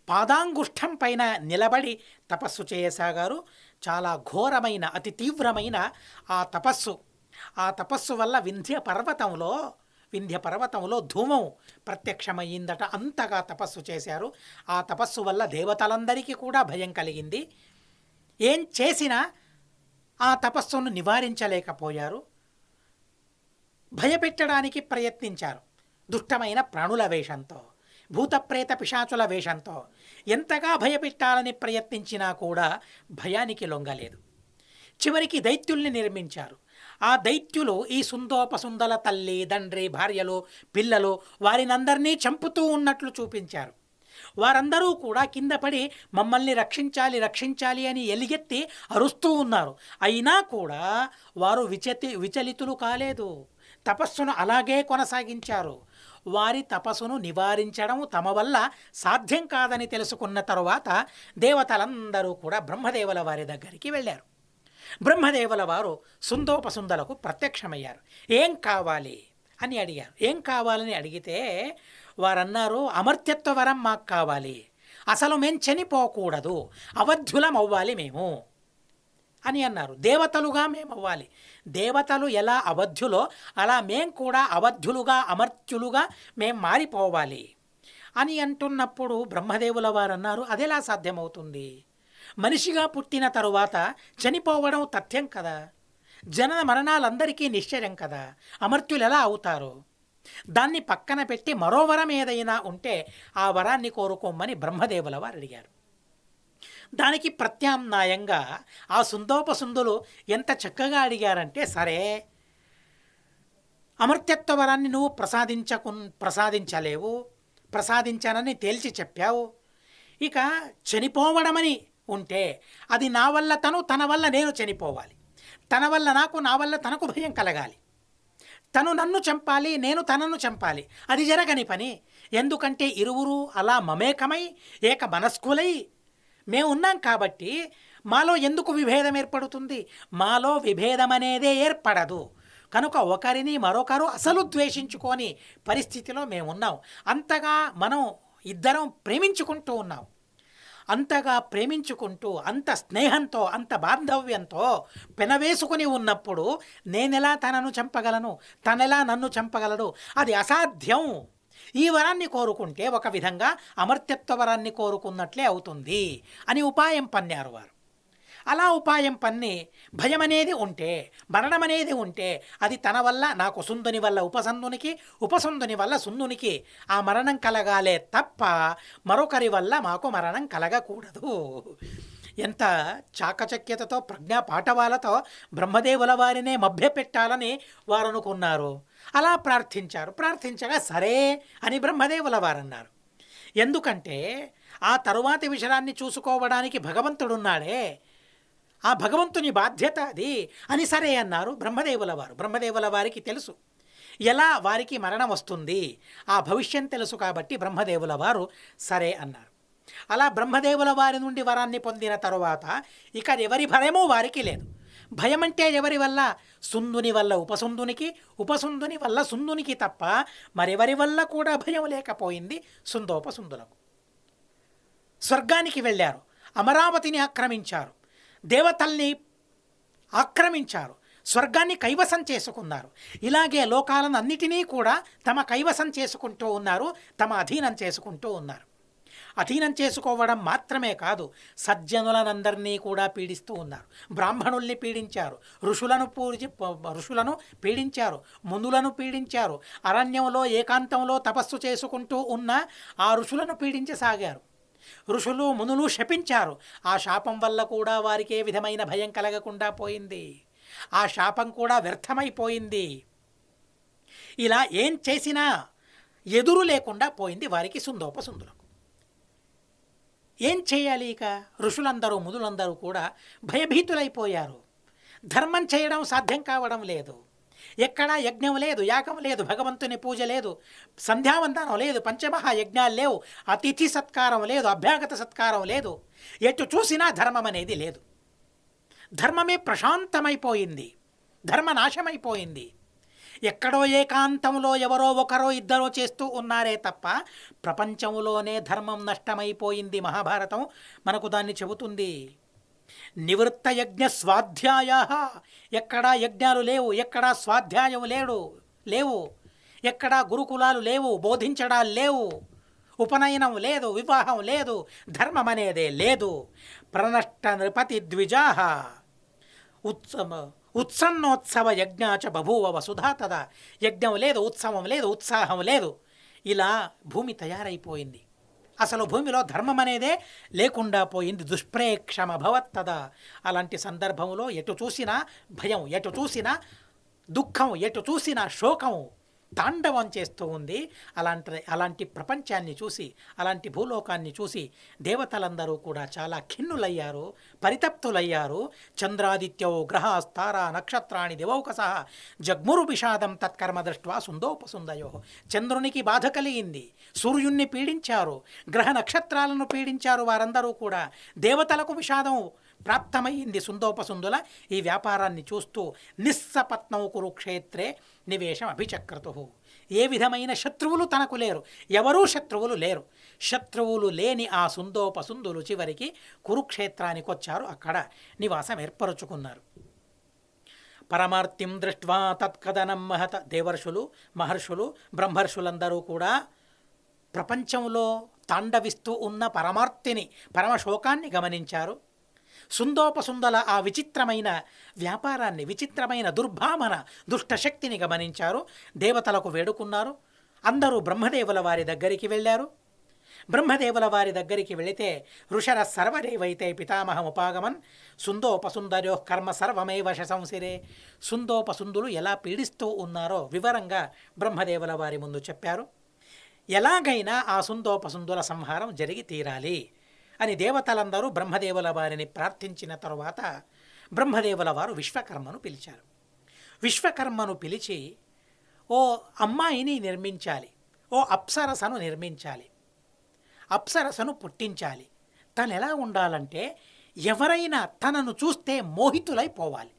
పాదాంగుష్టం పైన నిలబడి తపస్సు చేయసాగారు. చాలా ఘోరమైన అతి తీవ్రమైన ఆ తపస్సు వల్ల వింధ్య పర్వతంలో ధూమం ప్రత్యక్షమయ్యిందట. అంతగా తపస్సు చేశారు. ఆ తపస్సు వల్ల దేవతలందరికీ కూడా భయం కలిగింది. ఏం చేసినా ఆ తపస్సును నివారించలేకపోయారు. భయపెట్టడానికి ప్రయత్నించారు. దుష్టమైన ప్రాణుల వేషంతో, భూతప్రేత పిశాచుల వేషంతో ఎంతగా భయపెట్టాలని ప్రయత్నించినా కూడా భయానికి లొంగలేదు. చివరికి దైత్యుల్ని నిర్మించారు. ఆ దైత్యులు ఈ సుందోపసుందల తల్లి, తండ్రి, భార్యలు, పిల్లలు వారినందరినీ చంపుతూ ఉన్నట్లు చూపించారు. వారందరూ కూడా కింద పడి మమ్మల్ని రక్షించాలి అని ఎలిగెత్తి అరుస్తూ ఉన్నారు. అయినా కూడా వారు విచలితులు కాలేదు. తపస్సును అలాగే కొనసాగించారు. వారి తపస్సును నివారించడం తమ వల్ల సాధ్యం కాదని తెలుసుకున్న తరువాత దేవతలందరూ కూడా బ్రహ్మదేవుల వారి దగ్గరికి వెళ్ళారు. బ్రహ్మదేవుల వారు సుందోపసుందలకు ప్రత్యక్షమయ్యారు. ఏం కావాలి అని అడిగారు. ఏం కావాలని అడిగితే వారన్నారు, అమర్త్యత్వ వరం మాకు కావాలి. అసలు మేము చనిపోకూడదు, అవధ్యులం అవ్వాలి మేము అని అన్నారు. దేవతలుగా మేము అవ్వాలి. దేవతలు ఎలా అవధ్యులో అలా మేం కూడా అవధ్యులుగా, అమర్త్యులుగా మేం మారిపోవాలి అని అంటున్నప్పుడు బ్రహ్మదేవుల వారు అన్నారు, అదెలా సాధ్యమవుతుంది? మనిషిగా పుట్టిన తరువాత చనిపోవడం తథ్యం కదా. జనన మరణాలందరికీ నిశ్చయం కదా. అమర్త్యులు ఎలా అవుతారు? దాన్ని పక్కన పెట్టి మరో వరం ఏదైనా ఉంటే ఆ వరాన్ని కోరుకోమని బ్రహ్మదేవుల వారు అడిగారు. దానికి ప్రత్యామ్నాయంగా ఆ సుందోపసుందులు ఎంత చక్కగా అడిగారంటే, సరే అమర్త్యత్వ వరాన్ని నువ్వు ప్రసాదించలేవు, ప్రసాదించానని తేల్చి చెప్పావు. ఇక చనిపోవడమని ఉంటే అది నా వల్ల తన వల్ల నేను చనిపోవాలి, తన వల్ల నాకు, నా వల్ల తనకు భయం కలగాలి. తను నన్ను చంపాలి, నేను తనను చంపాలి. అది జరగని పని. ఎందుకంటే ఇరువురు అలా మమేకమై ఏక మనస్కులై మేము ఉన్నాం కాబట్టి మాలో ఎందుకు విభేదం ఏర్పడుతుంది? మాలో విభేదం అనేదే ఏర్పడదు. కనుక ఒకరిని మరొకరు అసలు ద్వేషించుకోని పరిస్థితిలో మేము ఉన్నాం. అంతగా మనం ఇద్దరం ప్రేమించుకుంటూ ఉన్నాం. అంతగా ప్రేమించుకుంటూ, అంత స్నేహంతో, అంత బాంధవ్యంతో పెనవేసుకుని ఉన్నప్పుడు నేనెలా తనను చంపగలను, తనెలా నన్ను చంపగలడు? అది అసాధ్యం. ఈ వరాన్ని కోరుకుంటే ఒక విధంగా అమర్త్యత్వ వరాన్ని కోరుకున్నట్లే అవుతుంది అని ఉపాయం పన్నారు వారు. అలా ఉపాయం పన్ని భయం అనేది ఉంటే, మరణం అనేది ఉంటే అది తన వల్ల నాకు, సుందుని వల్ల ఉపసందునికి, ఉపసందుని వల్ల సుందునికి ఆ మరణం కలగాలే తప్ప మరొకరి వల్ల మాకు మరణం కలగకూడదు. ఎంత చాకచక్యతతో, ప్రజ్ఞా పాఠవాలతో బ్రహ్మదేవుల వారినే మభ్యపెట్టాలని వారు అనుకున్నారు. అలా ప్రార్థించగా సరే అని బ్రహ్మదేవుల వారన్నారు. ఎందుకంటే ఆ తరువాతి విషయాన్ని చూసుకోవడానికి భగవంతుడున్నాడే, ఆ భగవంతుని బాధ్యత అది అని సరే అన్నారు బ్రహ్మదేవుల వారు. బ్రహ్మదేవుల వారికి తెలుసు ఎలా వారికి మరణం వస్తుంది, ఆ భవిష్యం తెలుసు కాబట్టి బ్రహ్మదేవుల వారు సరే అన్నారు. అలా బ్రహ్మదేవుల వారి నుండి వరాన్ని పొందిన తరువాత ఇక ఎవరి భయమూ వారికి లేదు. భయం అంటే ఎవరి వల్ల? సుందుని వల్ల ఉపసుందునికి, ఉపసుందుని వల్ల సుందునికి తప్ప మరెవరి వల్ల కూడా భయం లేకపోయింది సుందోపసుందులకు. స్వర్గానికి వెళ్ళారు, అమరావతిని ఆక్రమించారు, దేవతల్ని ఆక్రమించారు, స్వర్గాన్ని కైవసం చేసుకున్నారు. ఇలాగే లోకాలను అన్నిటినీ కూడా తమ కైవసం చేసుకుంటూ ఉన్నారు, తమ అధీనం చేసుకుంటూ ఉన్నారు. అధీనం చేసుకోవడం మాత్రమే కాదు, సజ్జనులనందరినీ కూడా పీడిస్తూ ఉన్నారు. బ్రాహ్మణుల్ని పీడించారు, ఋషులను పీడించారు, మునులను పీడించారు. అరణ్యంలో ఏకాంతంలో తపస్సు చేసుకుంటూ ఉన్న ఆ ఋషులను పీడించసాగారు. ఋషులు మునులు శపించారు. ఆ శాపం వల్ల కూడా వారికి ఏ విధమైన భయం కలగకుండా పోయింది. ఆ శాపం కూడా వ్యర్థమైపోయింది. ఇలా ఏం చేసినా ఎదురు లేకుండా పోయింది వారికి, సుందోపసుందులకు. ఏం చేయాలి ఇక? ఋషులందరూ మునులందరూ కూడా భయభీతులైపోయారు. ధర్మం చేయడం సాధ్యం కావడం లేదు. ఎక్కడా యజ్ఞం లేదు, యాగం లేదు, భగవంతుని పూజ లేదు, సంధ్యావందనం లేదు, పంచమహాయజ్ఞాలు లేవు, అతిథి సత్కారం లేదు, అభ్యాగత సత్కారం లేదు. ఎటు చూసినా ధర్మం అనేది లేదు. ధర్మమే ప్రశాంతమైపోయింది, ధర్మనాశమైపోయింది. ఎక్కడో ఏకాంతంలో ఎవరో ఒకరో ఇద్దరో చేస్తూ ఉన్నారే తప్ప ప్రపంచంలోనే ధర్మం నష్టమైపోయింది. మహాభారతం మనకు దాన్ని చెబుతుంది. నివృత్త యజ్ఞ స్వాధ్యాయ, ఎక్కడా యజ్ఞాలు లేవు, ఎక్కడా స్వాధ్యాయం లేవు, ఎక్కడా గురుకులాలు లేవు, బోధించడాలు లేవు, ఉపనయనం లేదు, వివాహం లేదు, ధర్మం అనేదే లేదు. ప్రనష్ట నృపతి ద్విజాహ ఉత్సన్నోత్సవ యజ్ఞాచ బభూవ వసుధా తదా. యజ్ఞం లేదు, ఉత్సవం లేదు, ఉత్సాహం లేదు. ఇలా భూమి తయారైపోయింది. అసలు భూమిలో ధర్మం అనేదే లేకుండా పోయింది. దుష్ప్రేక్షమభవత్తదా. అలాంటి సందర్భంలో ఎటు చూసినా భయం, ఎటు చూసినా దుఃఖం, ఎటు చూసినా శోకం తాండవం చేస్తూ ఉంది. అలాంటి ప్రపంచాన్ని చూసి, అలాంటి భూలోకాన్ని చూసి దేవతలందరూ కూడా చాలా ఖిన్నులయ్యారు, పరితప్తులయ్యారు. చంద్రాదిత్యౌ గ్రహాస్తారా నక్షత్రాణి దివౌకస జగ్మురు విషాదం తత్కర్మ దృష్ట్వా సుందోపసుందయో. చంద్రునికి బాధ కలిగింది, సూర్యుణ్ణి పీడించారు, గ్రహ నక్షత్రాలను పీడించారు. వారందరూ కూడా దేవతలకు విషాదం ప్రాప్తమయ్యింది. సుందోపసుందుల ఈ వ్యాపారాన్ని చూస్తూ నిస్సపత్నౌ కురుక్షేత్రే నివేశం అభిచక్రతు. ఏ విధమైన శత్రువులు తనకు లేరు, ఎవరూ శత్రువులు లేరు. శత్రువులు లేని ఆ సుందోపసుందులు చివరికి కురుక్షేత్రానికి వచ్చారు, అక్కడ నివాసం ఏర్పరుచుకున్నారు. పరమార్తిం దృష్ట్వా తత్కథనం మహత. దేవర్షులు, మహర్షులు, బ్రహ్మర్షులందరూ కూడా ప్రపంచంలో తాండవిస్తూ ఉన్న పరమార్తిని, పరమశోకాన్ని గమనించారు. సుందోపసుందల ఆ విచిత్రమైన వ్యాపారాన్ని, విచిత్రమైన దుర్భామన, దుష్టశక్తిని గమనించారు. దేవతలకు వేడుకున్నారు. అందరూ బ్రహ్మదేవుల వారి దగ్గరికి వెళ్ళారు. బ్రహ్మదేవుల వారి దగ్గరికి వెళితే ఋషర సర్వదేవైతే పితామహముపాగమన్ సుందోపసుందరో కర్మ సర్వమేవ శంసిరే. సుందోపసుందులు ఎలా పీడిస్తూ ఉన్నారో వివరంగా బ్రహ్మదేవుల వారి ముందు చెప్పారు. ఎలాగైనా ఆ సుందోపసుందుల సంహారం జరిగి తీరాలి అని దేవతలందరూ బ్రహ్మదేవుల వారిని ప్రార్థించిన తరువాత బ్రహ్మదేవుల వారు విశ్వకర్మను పిలిచారు. విశ్వకర్మను పిలిచి, ఓ అమ్మాయిని నిర్మించాలి, ఓ అప్సరసను నిర్మించాలి, అప్సరసను పుట్టించాలి. తను ఎలా ఉండాలంటే ఎవరైనా తనను చూస్తే మోహితులైపోవాలి.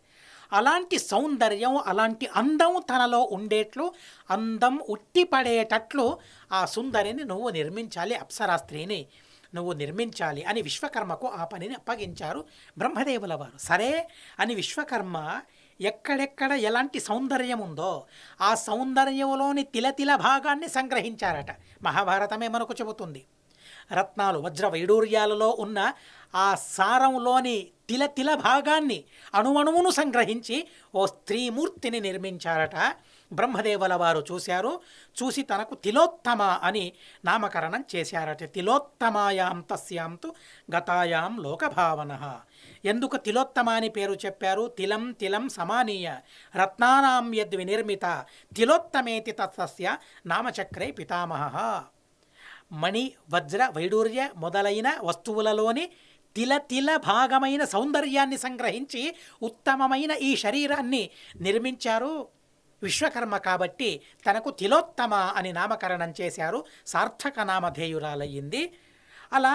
అలాంటి సౌందర్యం, అలాంటి అందం తనలో ఉండేట్లు, అందం ఉట్టిపడేటట్లు ఆ సుందరిని నువ్వు నిర్మించాలి, అప్సరా స్త్రీని నువ్వు నిర్మించాలి అని విశ్వకర్మకు ఆ పనిని అప్పగించారు బ్రహ్మదేవుల వారు. సరే అని విశ్వకర్మ ఎక్కడెక్కడ ఎలాంటి సౌందర్యం ఉందో ఆ సౌందర్యంలోని తిలతిల భాగాన్ని సంగ్రహించారట. మహాభారతమే మనకు చెబుతుంది. రత్నాలు, వజ్ర వైడూర్యాలలో ఉన్న ఆ సారంలోని తిలతిల భాగాన్ని, అణువణువును సంగ్రహించి ఓ స్త్రీమూర్తిని నిర్మించారట. బ్రహ్మదేవుల వారు చూశారు. చూసి తనకు తిలోత్తమ అని నామకరణం చేశారట. తిలోత్తమాయాం తస్యాంతు గతాయాం లోకభావన. ఎందుకు తిలోత్తమ అని పేరు చెప్పారు? తిలం తిలం సమానీయ రత్నానాం యద్వినిర్మిత తిలోత్తమేతి తస్య నామచక్రే పితామహ. మణి, వజ్ర, వైడూర్య మొదలైన వస్తువులలోని తిల భాగమైన సౌందర్యాన్ని సంగ్రహించి ఉత్తమమైన ఈ శరీరాన్ని నిర్మించారు విశ్వకర్మ. కాబట్టి తనకు తిలోత్తమ అని నామకరణం చేశారు. సార్థక నామధేయురాలయ్యింది. అలా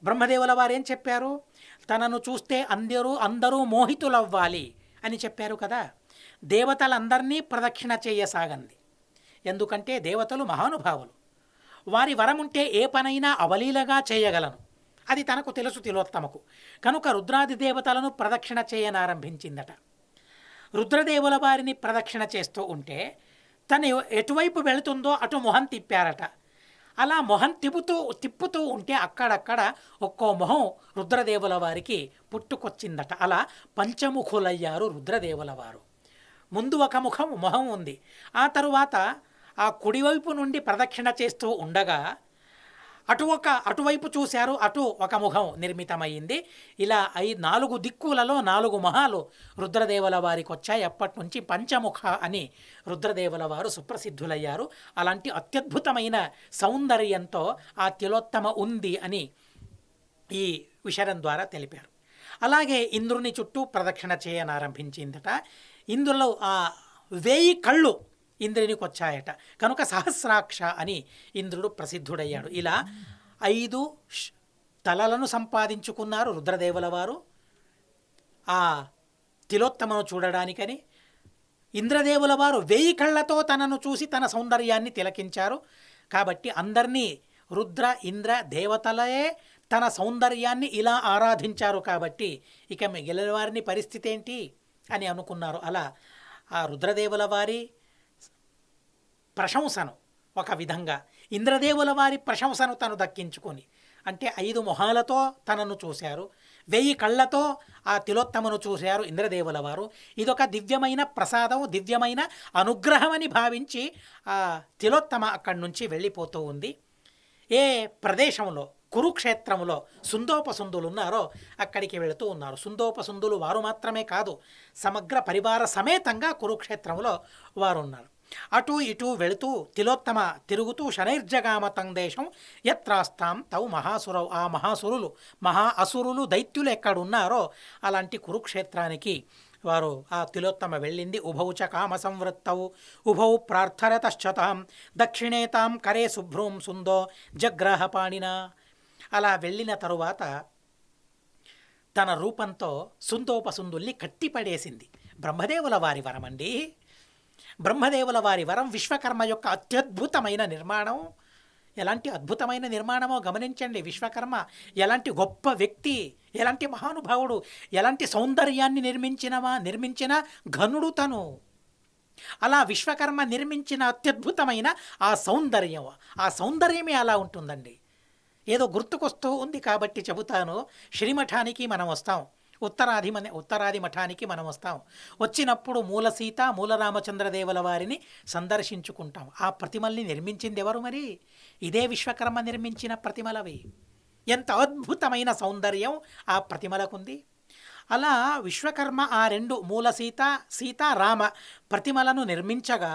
బ్రహ్మదేవుల వారు ఏం చెప్పారు? తనను చూస్తే అందరూ మోహితులవ్వాలి అని చెప్పారు కదా. దేవతలందరినీ ప్రదక్షిణ చేయసాగంది. ఎందుకంటే దేవతలు మహానుభావులు. వారి వరముంటే ఏ పనైనా అవలీలగా చేయగలను, అది తనకు తెలుసు తిలోత్తమకు. కనుక రుద్రాది దేవతలను ప్రదక్షిణ చేయనారంభించిందట. రుద్రదేవుల వారిని ప్రదక్షిణ చేస్తూ ఉంటే తను ఎటువైపు వెళుతుందో అటు మొహం తిప్పారట. అలా మొహం తిప్పుతూ ఉంటే అక్కడక్కడ ఒక్కో మొహం రుద్రదేవుల వారికి పుట్టుకొచ్చిందట. అలా పంచముఖులయ్యారు రుద్రదేవుల వారు. ముందు ఒక మొహం ఉంది. ఆ తరువాత ఆ కుడివైపు నుండి ప్రదక్షిణ చేస్తూ ఉండగా అటువైపు చూశారు, అటు ఒక ముఖం నిర్మితమైంది. ఇలా 4 దిక్కులలో 4 మొహాలు రుద్రదేవుల వారికి వచ్చాయి. అప్పటి నుంచి పంచముఖ అని రుద్రదేవుల వారు సుప్రసిద్ధులయ్యారు. అలాంటి అత్యద్భుతమైన సౌందర్యంతో ఆ తిలోత్తమ ఉంది అని ఈ విషయం ద్వారా తెలిపారు. అలాగే ఇంద్రుని చుట్టూ ప్రదక్షిణ చేయనారంభించిందట. ఇందులో ఆ 1000 కళ్ళు ఇంద్రునికి వచ్చాయట. కనుక సహస్రాక్ష అని ఇంద్రుడు ప్రసిద్ధుడయ్యాడు. ఇలా 5 తలలను సంపాదించుకున్నారు రుద్రదేవుల వారు ఆ తిలోత్తమను చూడడానికని. ఇంద్రదేవుల వారు 1000 కళ్ళతో తనను చూసి తన సౌందర్యాన్ని తిలకించారు. కాబట్టి అందరినీ రుద్ర ఇంద్ర దేవతలే తన సౌందర్యాన్ని ఇలా ఆరాధించారు. కాబట్టి ఇక మిగిలిన వారిని పరిస్థితి ఏంటి అని అనుకున్నారు. అలా ఆ రుద్రదేవుల వారి ప్రశంసను ఒక విధంగా, ఇంద్రదేవుల వారి ప్రశంసను తను దక్కించుకొని, అంటే 5 మొహాలతో తనను చూశారు, 1000 కళ్ళతో ఆ తిలోత్తమను చూశారు ఇంద్రదేవుల వారు. ఇదొక దివ్యమైన ప్రసాదం, దివ్యమైన అనుగ్రహం అని భావించి ఆ తిలోత్తమ అక్కడి నుంచి వెళ్ళిపోతూ ఉంది. ఏ ప్రదేశంలో కురుక్షేత్రంలో సుందోపసుందులు ఉన్నారో అక్కడికి వెళుతూ ఉన్నారు. సుందోపసుందులు వారు మాత్రమే కాదు, సమగ్ర పరివార సమేతంగా కురుక్షేత్రంలో వారు ఉన్నారు. అటు ఇటు వెళుతూ తిలోత్తమ తిరుగుతూ శనైర్జగామతం దేశం యత్రాస్తాం తౌ మహాసురవు, ఆ అసురులు దైత్యులు ఎక్కడున్నారో అలాంటి కురుక్షేత్రానికి వారు ఆ తిలోత్తమ వెళ్ళింది. ఉభౌ చ కామ సంవృత్తౌ ఉభౌ ప్రార్థరతశ్చతాం దక్షిణేతాం కరే శుభ్రూం సుందో జగ్రాహపాణిన. అలా వెళ్ళిన తరువాత తన రూపంతో సుందోపసుందుల్ని కట్టిపడేసింది. బ్రహ్మదేవుల వారి వరమండి. బ్రహ్మదేవుల వారి వరం విశ్వకర్మ యొక్క అత్యద్భుతమైన నిర్మాణం. ఎలాంటి అద్భుతమైన నిర్మాణమో గమనించండి. విశ్వకర్మ ఎలాంటి గొప్ప వ్యక్తి, ఎలాంటి మహానుభావుడు, ఎలాంటి సౌందర్యాన్ని నిర్మించిన ఘనుడు తను. అలా విశ్వకర్మ నిర్మించిన అత్యద్భుతమైన ఆ సౌందర్యమే అలా ఉంటుందండి. ఏదో గుర్తుకొస్తూ ఉంది కాబట్టి చెబుతాను. శ్రీమఠానికి మనం వస్తాం, ఉత్తరాది మఠానికి మనం వస్తాం. వచ్చినప్పుడు మూల సీత మూల రామచంద్రదేవుల వారిని సందర్శించుకుంటాం. ఆ ప్రతిమల్ని నిర్మించింది ఎవరు మరి? ఇదే విశ్వకర్మ నిర్మించిన ప్రతిమలవి. ఎంత అద్భుతమైన సౌందర్యం ఆ ప్రతిమలకుంది. అలా విశ్వకర్మ ఆ 2 మూల సీత రామ ప్రతిమలను నిర్మించగా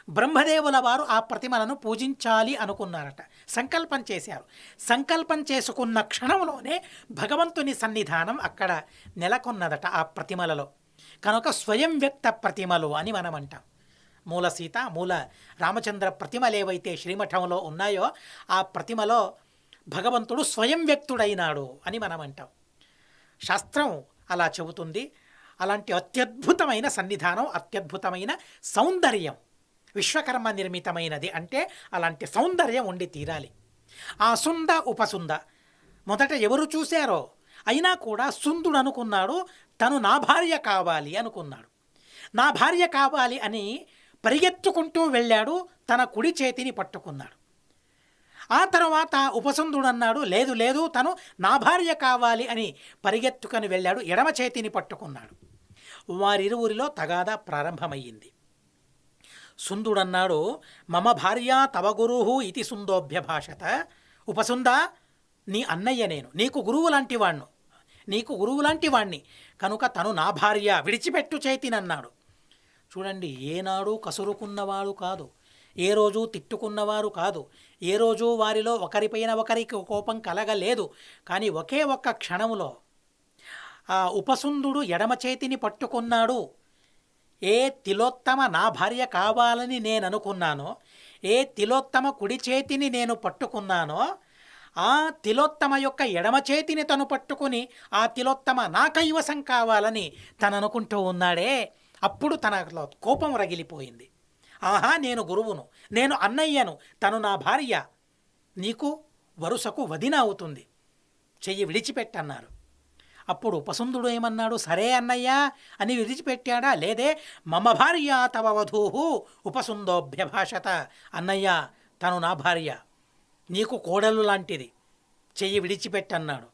బ్రహ్మదేవుల వారు ఆ ప్రతిమలను పూజించాలి అనుకున్నారట. సంకల్పం చేశారు. సంకల్పం చేసుకున్న క్షణంలోనే భగవంతుని సన్నిధానం అక్కడ నెలకొన్నదట ఆ ప్రతిమలలో. కనుక స్వయం వ్యక్త ప్రతిమలు అని మనం అంటాం. మూల సీత మూల రామచంద్ర ప్రతిమలు ఏవైతే శ్రీమఠంలో ఉన్నాయో ఆ ప్రతిమలో భగవంతుడు స్వయం వ్యక్తుడైనాడు అని మనం అంటాం. శాస్త్రం అలా చెబుతుంది. అలాంటి అత్యద్భుతమైన సన్నిధానం, అత్యద్భుతమైన సౌందర్యం విశ్వకర్మ నిర్మితమైనది. అంటే అలాంటి సౌందర్యం ఉండి తీరాలి. ఆ సుంద ఉపసుంద మొదట ఎవరు చూశారో అయినా కూడా సుందుడు అనుకున్నాడు, తను నా భార్య కావాలి అనుకున్నాడు. నా భార్య కావాలి అని పరిగెత్తుకుంటూ వెళ్ళాడు, తన కుడి చేతిని పట్టుకున్నాడు. ఆ తర్వాత ఉపసుందుడు అన్నాడు, లేదు తను నా భార్య కావాలి అని పరిగెత్తుకొని వెళ్ళాడు, ఎడమ చేతిని పట్టుకున్నాడు. వారిరువురిలో తగాదా ప్రారంభమయ్యింది. సుందుడన్నాడు, మమ భార్య తవ గురువు ఇది సుందోభ్యభాషత. ఉపసుంద, నీ అన్నయ్య నేను, నీకు గురువు లాంటి వాణ్ణి కనుక తను నా భార్య, విడిచిపెట్టు చేతినన్నాడు. చూడండి, ఏనాడు కసురుకున్నవాడు కాదు, ఏ రోజు తిట్టుకున్నవారు కాదు, ఏ రోజు వారిలో ఒకరిపైన ఒకరికి కోపం కలగలేదు. కానీ ఒకే ఒక్క క్షణంలో ఆ ఉపసుందుడు ఎడమ చేతిని పట్టుకున్నాడు. ఏ తిలోత్తమ నా భార్య కావాలని నేను అనుకున్నానో, ఏ తిలోత్తమ కుడి చేతిని నేను పట్టుకున్నానో, ఆ తిలోత్తమ యొక్క ఎడమ చేతిని తను పట్టుకుని ఆ తిలోత్తమ నా కైవసం కావాలని తను అనుకుంటూ ఉన్నాడే. అప్పుడు తనలో కోపం రగిలిపోయింది. ఆహా, నేను గురువును, నేను అన్నయ్యను, తను నా భార్య, నీకు వరుసకు వదిన అవుతుంది, చెయ్యి విడిచిపెట్టన్నారు. అప్పుడు ఉపసుందుడు ఏమన్నాడు? సరే అన్నయ్యా అని విడిచిపెట్టాడా? లేదే. మమ భార్య తవ వధూహు ఉపసుందోభ్యభాషత. అన్నయ్య, తను నా భార్య, నీకు కోడలు లాంటిది, చెయ్యి విడిచిపెట్టన్నాడు.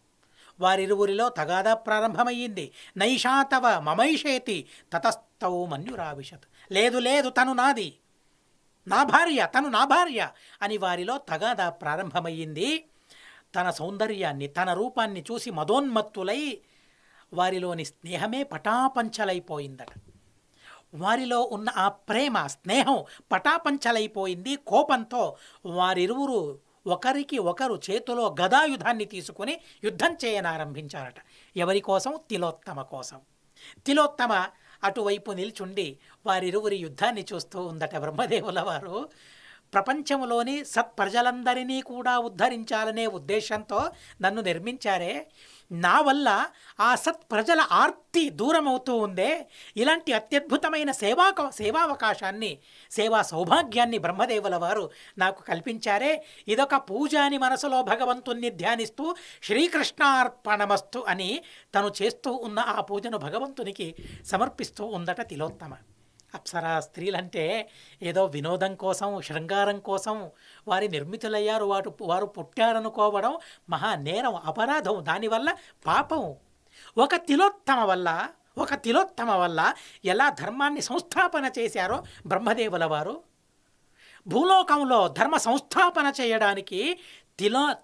వారిరువురిలో తగాదా ప్రారంభమయ్యింది. నైషా తవ మమైషేతి తతస్థౌ మన్యురావిశత్. లేదు లేదు, తను నాది, నా భార్య, తను నా భార్య అని వారిలో తగాదా ప్రారంభమయ్యింది. తన సౌందర్యాన్ని, తన రూపాన్ని చూసి మదోన్మత్తులై వారిలోని స్నేహమే పటాపంచలైపోయిందట. వారిలో ఉన్న ఆ ప్రేమ, స్నేహం పటాపంచలైపోయింది. కోపంతో వారిరువురు ఒకరికి ఒకరు చేతిలో గదాయుధాన్ని తీసుకుని యుద్ధం చేయనారంభించారట. ఎవరి కోసం? తిలోత్తమ కోసం. తిలోత్తమ అటువైపు నిల్చుండి వారిరువురి యుద్ధాన్ని చూస్తూ ఉందట. బ్రహ్మదేవుల వారు ప్రపంచంలోని సత్ప్రజలందరినీ కూడా ఉద్ధరించాలనే ఉద్దేశంతో నన్ను నిర్మించారే, నా వల్ల ఆ సత్ప్రజల ఆర్తి దూరమవుతూ ఉందే, ఇలాంటి అత్యద్భుతమైన సేవావకాశాన్ని, సేవా సౌభాగ్యాన్ని బ్రహ్మదేవుల వారు నాకు కల్పించారే, ఇదొక పూజ అని మనసులో భగవంతుణ్ణి ధ్యానిస్తూ శ్రీకృష్ణార్పణమస్తు అని తను చేస్తూ ఉన్న ఆ పూజను భగవంతునికి సమర్పిస్తూ ఉందట తిలోత్తమ. అప్సరా స్త్రీలంటే ఏదో వినోదం కోసం, శృంగారం కోసం వారి నిర్మితులయ్యారు, వారు పుట్టారనుకోవడం మహా నేరం, అపరాధం, దానివల్ల పాపం. ఒక తిలోత్తమ వల్ల ఎలా ధర్మాన్ని సంస్థాపన చేశారో బ్రహ్మదేవుల వారు, భూలోకంలో ధర్మ సంస్థాపన చేయడానికి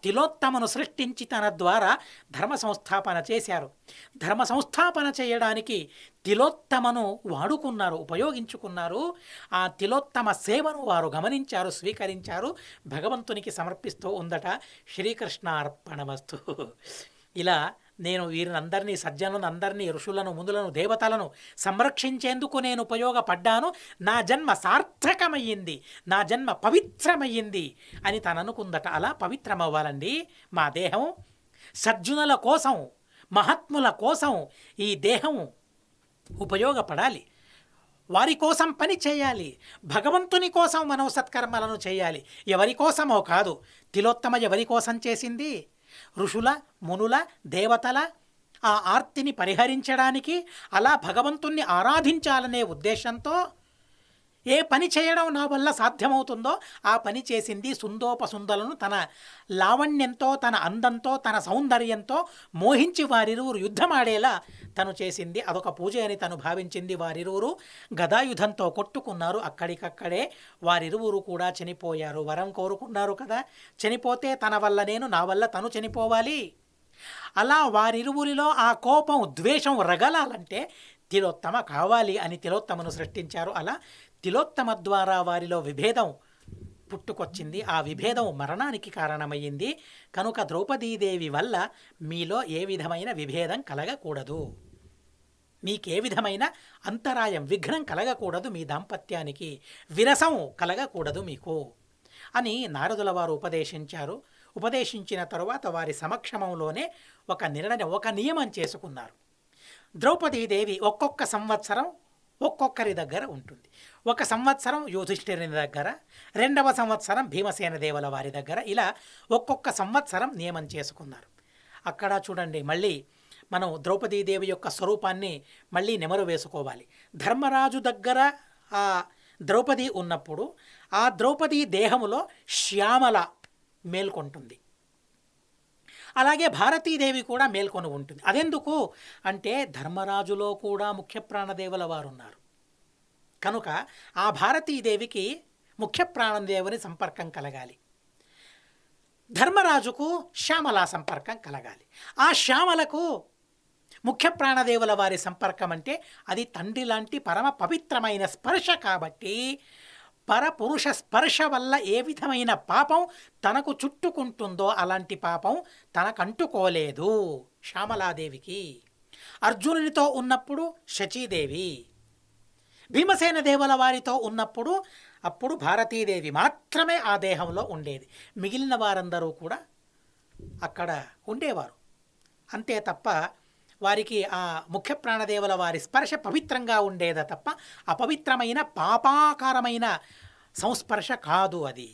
తిలోత్తమను సృష్టించి తన ద్వారా ధర్మ సంస్థాపన చేశారు. ధర్మ సంస్థాపన చేయడానికి తిలోత్తమను వాడుకున్నారు, ఉపయోగించుకున్నారు. ఆ తిలోత్తమ సేవను వారు గమనించారు, స్వీకరించారు, భగవంతునికి సమర్పిస్తూ ఉందట. శ్రీకృష్ణార్పణమస్తు. ఇలా నేను వీరినందరినీ, సజ్జనులను అందరినీ, ఋషులను, మునులను, దేవతలను సంరక్షించేందుకు నేను ఉపయోగపడ్డాను. నా జన్మ సార్థకమయ్యింది, నా జన్మ పవిత్రమయ్యింది అని తననుకుందట. అలా పవిత్రమవ్వాలండి మా దేహం. సజ్జనుల కోసం, మహాత్ముల కోసం ఈ దేహం ఉపయోగపడాలి. వారి కోసం పని చేయాలి. భగవంతుని కోసం మనం సత్కర్మలను చేయాలి, ఎవరి కోసమో కాదు. తిలోత్తమ ఎవరి కోసం చేసింది? ఋషుల, మునుల, దేవతల ఆ ఆర్తిని పరిహరించడానికి, అలా భగవంతుణ్ణి ఆరాధించాలనే ఉద్దేశంతో ఏ పని చేయడం నా వల్ల సాధ్యమవుతుందో ఆ పని చేసింది. సుందోపసుందలను తన లావణ్యంతో, తన అందంతో, తన సౌందర్యంతో మోహించి వారిరువురు యుద్ధమాడేలా తను చేసింది. అదొక పూజ అని తను భావించింది. వారిరువురు గదాయుధంతో కొట్టుకున్నారు. అక్కడికక్కడే వారిరువురు కూడా చనిపోయారు. వరం కోరుకున్నారు కదా, చనిపోతే తన వల్ల నేను, నా వల్ల తను చనిపోవాలి. అలా వారిరువురిలో ఆ కోపం, ద్వేషం రగలాలంటే తిలోత్తమ కావాలి అని తిలోత్తమను సృష్టించారు. అలా తిలోత్తమ ద్వారా వారిలో విభేదం పుట్టుకొచ్చింది. ఆ విభేదం మరణానికి కారణమయ్యింది. కనుక ద్రౌపదీదేవి వల్ల మీలో ఏ విధమైన విభేదం కలగకూడదు, మీకే విధమైన అంతరాయం, విఘ్నం కలగకూడదు, మీ దాంపత్యానికి విరసం కలగకూడదు మీకు అని నారదుల వారు ఉపదేశించారు. ఉపదేశించిన తరువాత వారి సమక్షమంలోనే ఒక నిర్ణయం, ఒక నియమం చేసుకున్నారు. ద్రౌపదీదేవి ఒక్కొక్క సంవత్సరం ఒక్కొక్కరి దగ్గర ఉంటుంది. ఒక సంవత్సరం యుధిష్ఠిరుని దగ్గర, 2వ సంవత్సరం భీమసేన దేవుల వారి దగ్గర, ఇలా ఒక్కొక్క సంవత్సరం నియమం చేసుకున్నారు. అక్కడ చూడండి, మళ్ళీ మనం ద్రౌపదీదేవి యొక్క స్వరూపాన్ని మళ్ళీ నెమరు వేసుకోవాలి. ధర్మరాజు దగ్గర ఆ ద్రౌపది ఉన్నప్పుడు ఆ ద్రౌపది దేహములో శ్యామల మేల్కొంటుంది. అలాగే భారతీదేవి కూడా మేల్కొని ఉంటుంది. అదెందుకు అంటే ధర్మరాజులో కూడా ముఖ్య ప్రాణదేవుల వారు ఉన్నారు కనుక ఆ భారతీదేవికి ముఖ్య ప్రాణదేవుని సంపర్కం కలగాలి, ధర్మరాజుకు శ్యామల సంపర్కం కలగాలి. ఆ శ్యామలకు ముఖ్య ప్రాణదేవుల వారి సంపర్కం అంటే అది తండ్రి లాంటి పరమ పవిత్రమైన స్పర్శ కాబట్టి పరపురుష స్పర్శ వల్ల ఏ విధమైన పాపం తనకు చుట్టుకుంటుందో అలాంటి పాపం తనకంటుకోలేదు శ్యామలాదేవికి. అర్జునునితో ఉన్నప్పుడు శచీదేవి, భీమసేన దేవుల వారితో ఉన్నప్పుడు అప్పుడు భారతీదేవి మాత్రమే ఆ దేహంలో ఉండేది. మిగిలిన వారందరూ కూడా అక్కడ ఉండేవారు. అంతే తప్ప వారికి ఆ ముఖ్య ప్రాణదేవుల వారి స్పర్శ పవిత్రంగా ఉండేదా తప్ప అపవిత్రమైన పాపాకారమైన సంస్పర్శ కాదు అది.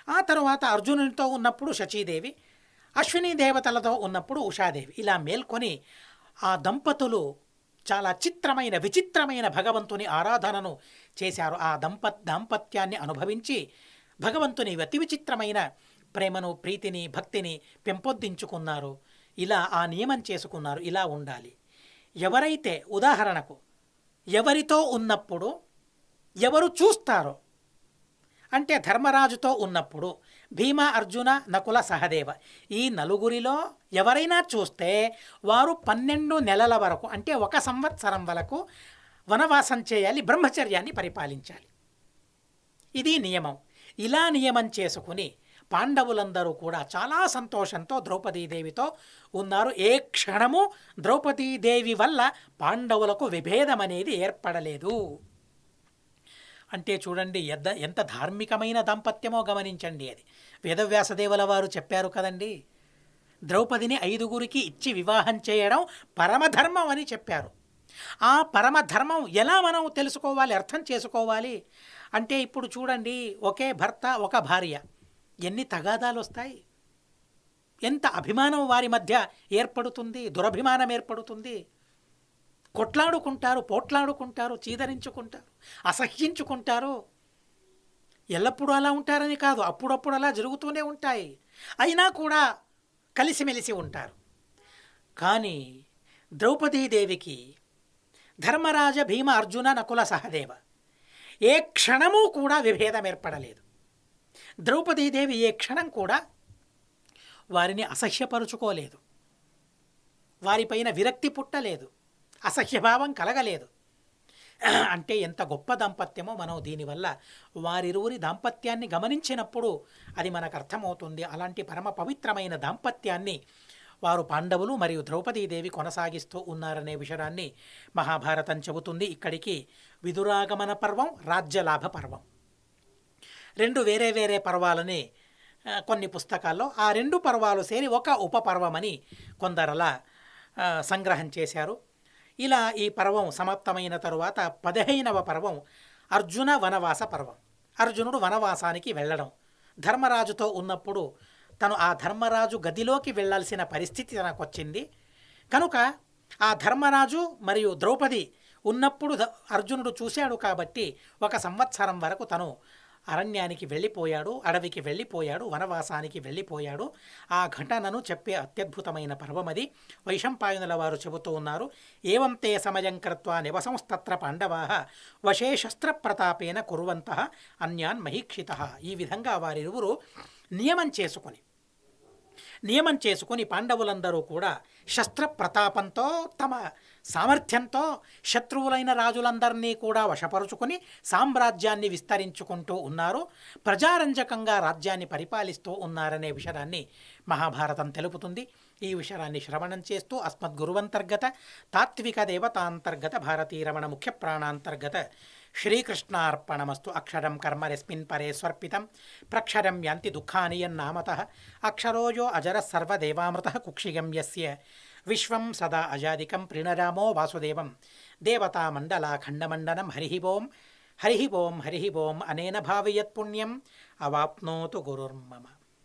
ఆ తరువాత అర్జునునితో ఉన్నప్పుడు శచీదేవి, అశ్విని దేవతలతో ఉన్నప్పుడు ఉషాదేవి ఇలా మేల్కొని ఆ దంపతులు చాలా చిత్రమైన విచిత్రమైన భగవంతుని ఆరాధనను చేశారు. ఆ దాంపత్యాన్ని అనుభవించి భగవంతుని అతి విచిత్రమైన ప్రేమను, ప్రీతిని, భక్తిని పెంపొందించుకున్నారు. ఇలా ఆ నియమం చేసుకున్నారు. ఇలా ఉండాలి. ఎవరైతే ఉదాహరణకు ఎవరితో ఉన్నప్పుడు ఎవరు చూస్తారో, అంటే ధర్మరాజుతో ఉన్నప్పుడు భీమ, అర్జున, నకుల, సహదేవ ఈ నలుగురిలో ఎవరైనా చూస్తే వారు 12 నెలల వరకు, అంటే 1 సంవత్సరం వరకు వనవాసం చేయాలి, బ్రహ్మచర్యాన్ని పరిపాలించాలి. ఇది నియమం. ఇలా నియమం చేసుకుని పాండవులందరూ కూడా చాలా సంతోషంతో ద్రౌపదీదేవితో ఉన్నారు. ఏ క్షణము ద్రౌపదీదేవి వల్ల పాండవులకు విభేదం అనేది ఏర్పడలేదు. అంటే చూడండి ఎంత ధార్మికమైన దాంపత్యమో గమనించండి. అది వేదవ్యాసదేవుల వారు చెప్పారు కదండి, ద్రౌపదిని 5గురికి ఇచ్చి వివాహం చేయడం పరమధర్మం అని చెప్పారు. ఆ పరమధర్మం ఎలా మనం తెలుసుకోవాలి, అర్థం చేసుకోవాలి అంటే ఇప్పుడు చూడండి, ఒకే భర్త ఒక భార్య, ఎన్ని తగాదాలు వస్తాయి, ఎంత అభిమానం వారి మధ్య ఏర్పడుతుంది, దురభిమానం ఏర్పడుతుంది. కొట్లాడుకుంటారు, పోట్లాడుకుంటారు, చీదరించుకుంటారు, అసహ్యించుకుంటారు. ఎల్లప్పుడూ అలా ఉంటారని కాదు, అప్పుడప్పుడు అలా జరుగుతూనే ఉంటాయి. అయినా కూడా కలిసిమెలిసి ఉంటారు. కానీ ద్రౌపదీదేవికి ధర్మరాజ, భీమ, అర్జున, నకుల, సహదేవ ఏ క్షణమూ కూడా విభేదం ఏర్పడలేదు. ద్రౌపదీదేవి ఏ క్షణం కూడా వారిని అసహ్యపరుచుకోలేదు, వారిపైన విరక్తి పుట్టలేదు, అసహ్యభావం కలగలేదు. అంటే ఎంత గొప్ప దాంపత్యమో మనం దీనివల్ల వారిరువురి దాంపత్యాన్ని గమనించినప్పుడు అది మనకు అర్థమవుతుంది. అలాంటి పరమ పవిత్రమైన దాంపత్యాన్ని వారు పాండవులు మరియు ద్రౌపదీదేవి కొనసాగిస్తూ ఉన్నారనే విషయాన్ని మహాభారతం చెబుతుంది. ఇక్కడికి విదురాగమన పర్వం, రాజ్యలాభ పర్వం 2 వేరే వేరే పర్వాలని కొన్ని పుస్తకాల్లో ఆ 2 పర్వాలు సేరి ఒక ఉపపర్వమని కొందరలా సంగ్రహం చేశారు. ఇలా ఈ పర్వం సమాప్తమైన తరువాత 15వ పర్వం అర్జున వనవాస పర్వం. అర్జునుడు వనవాసానికి వెళ్ళడం, ధర్మరాజుతో ఉన్నప్పుడు తను ఆ ధర్మరాజు గదిలోకి వెళ్ళాల్సిన పరిస్థితి తనకు వచ్చింది కనుక ఆ ధర్మరాజు మరియు ద్రౌపది ఉన్నప్పుడు అర్జునుడు చూశాడు కాబట్టి 1 సంవత్సరం వరకు తను అరణ్యానికి వెళ్ళిపోయాడు, అడవికి వెళ్ళిపోయాడు, వనవాసానికి వెళ్ళిపోయాడు. ఆ ఘటనను చెప్పే అత్యద్భుతమైన పర్వమది. వైశంపాయనుల వారు చెబుతూ ఉన్నారు, ఏవం తే సమయం కృత్వా నివసంస్తత్ర పాండవాః వశే శస్త్ర ప్రతాపేన కుర్వంతః అన్యాన్ మహీక్షితః. ఈ విధంగా వారిరువురు నియమం చేసుకొని పాండవులందరూ కూడా శస్త్ర ప్రతాపంతో, తమ సామర్థ్యంతో శత్రువులైన రాజులందరినీ కూడా వశపరుచుకొని సామ్రాజ్యాన్ని విస్తరించుకుంటూ ఉన్నారు, ప్రజారంజకంగా రాజ్యాన్ని పరిపాలిస్తూ ఉన్నారనే విషయాన్ని మహాభారతం తెలుపుతుంది. ఈ విషయాన్ని శ్రవణం చేస్తూ అస్మద్గురువంతర్గత తాత్విక దేవతాంతర్గత భారతీరమణ ముఖ్య ప్రాణాంతర్గత శ్రీకృష్ణార్పణమస్తు. అక్షరం కర్మ రస్మిన్ పరే స్వర్పితం ప్రక్షరం యాంతి దుఃఖాని యన్నామతః అక్షరోజో అజర సర్వదేవామృతః కుక్షిగం యస్య విశ్వం సదా అజాదికం ప్రణరామో వాసుదేవం దేవతామండలాఖండమండనం. హరి ఓం అనేన భావయత్ పుణ్యం అవాప్నోతు గురుర్మమ.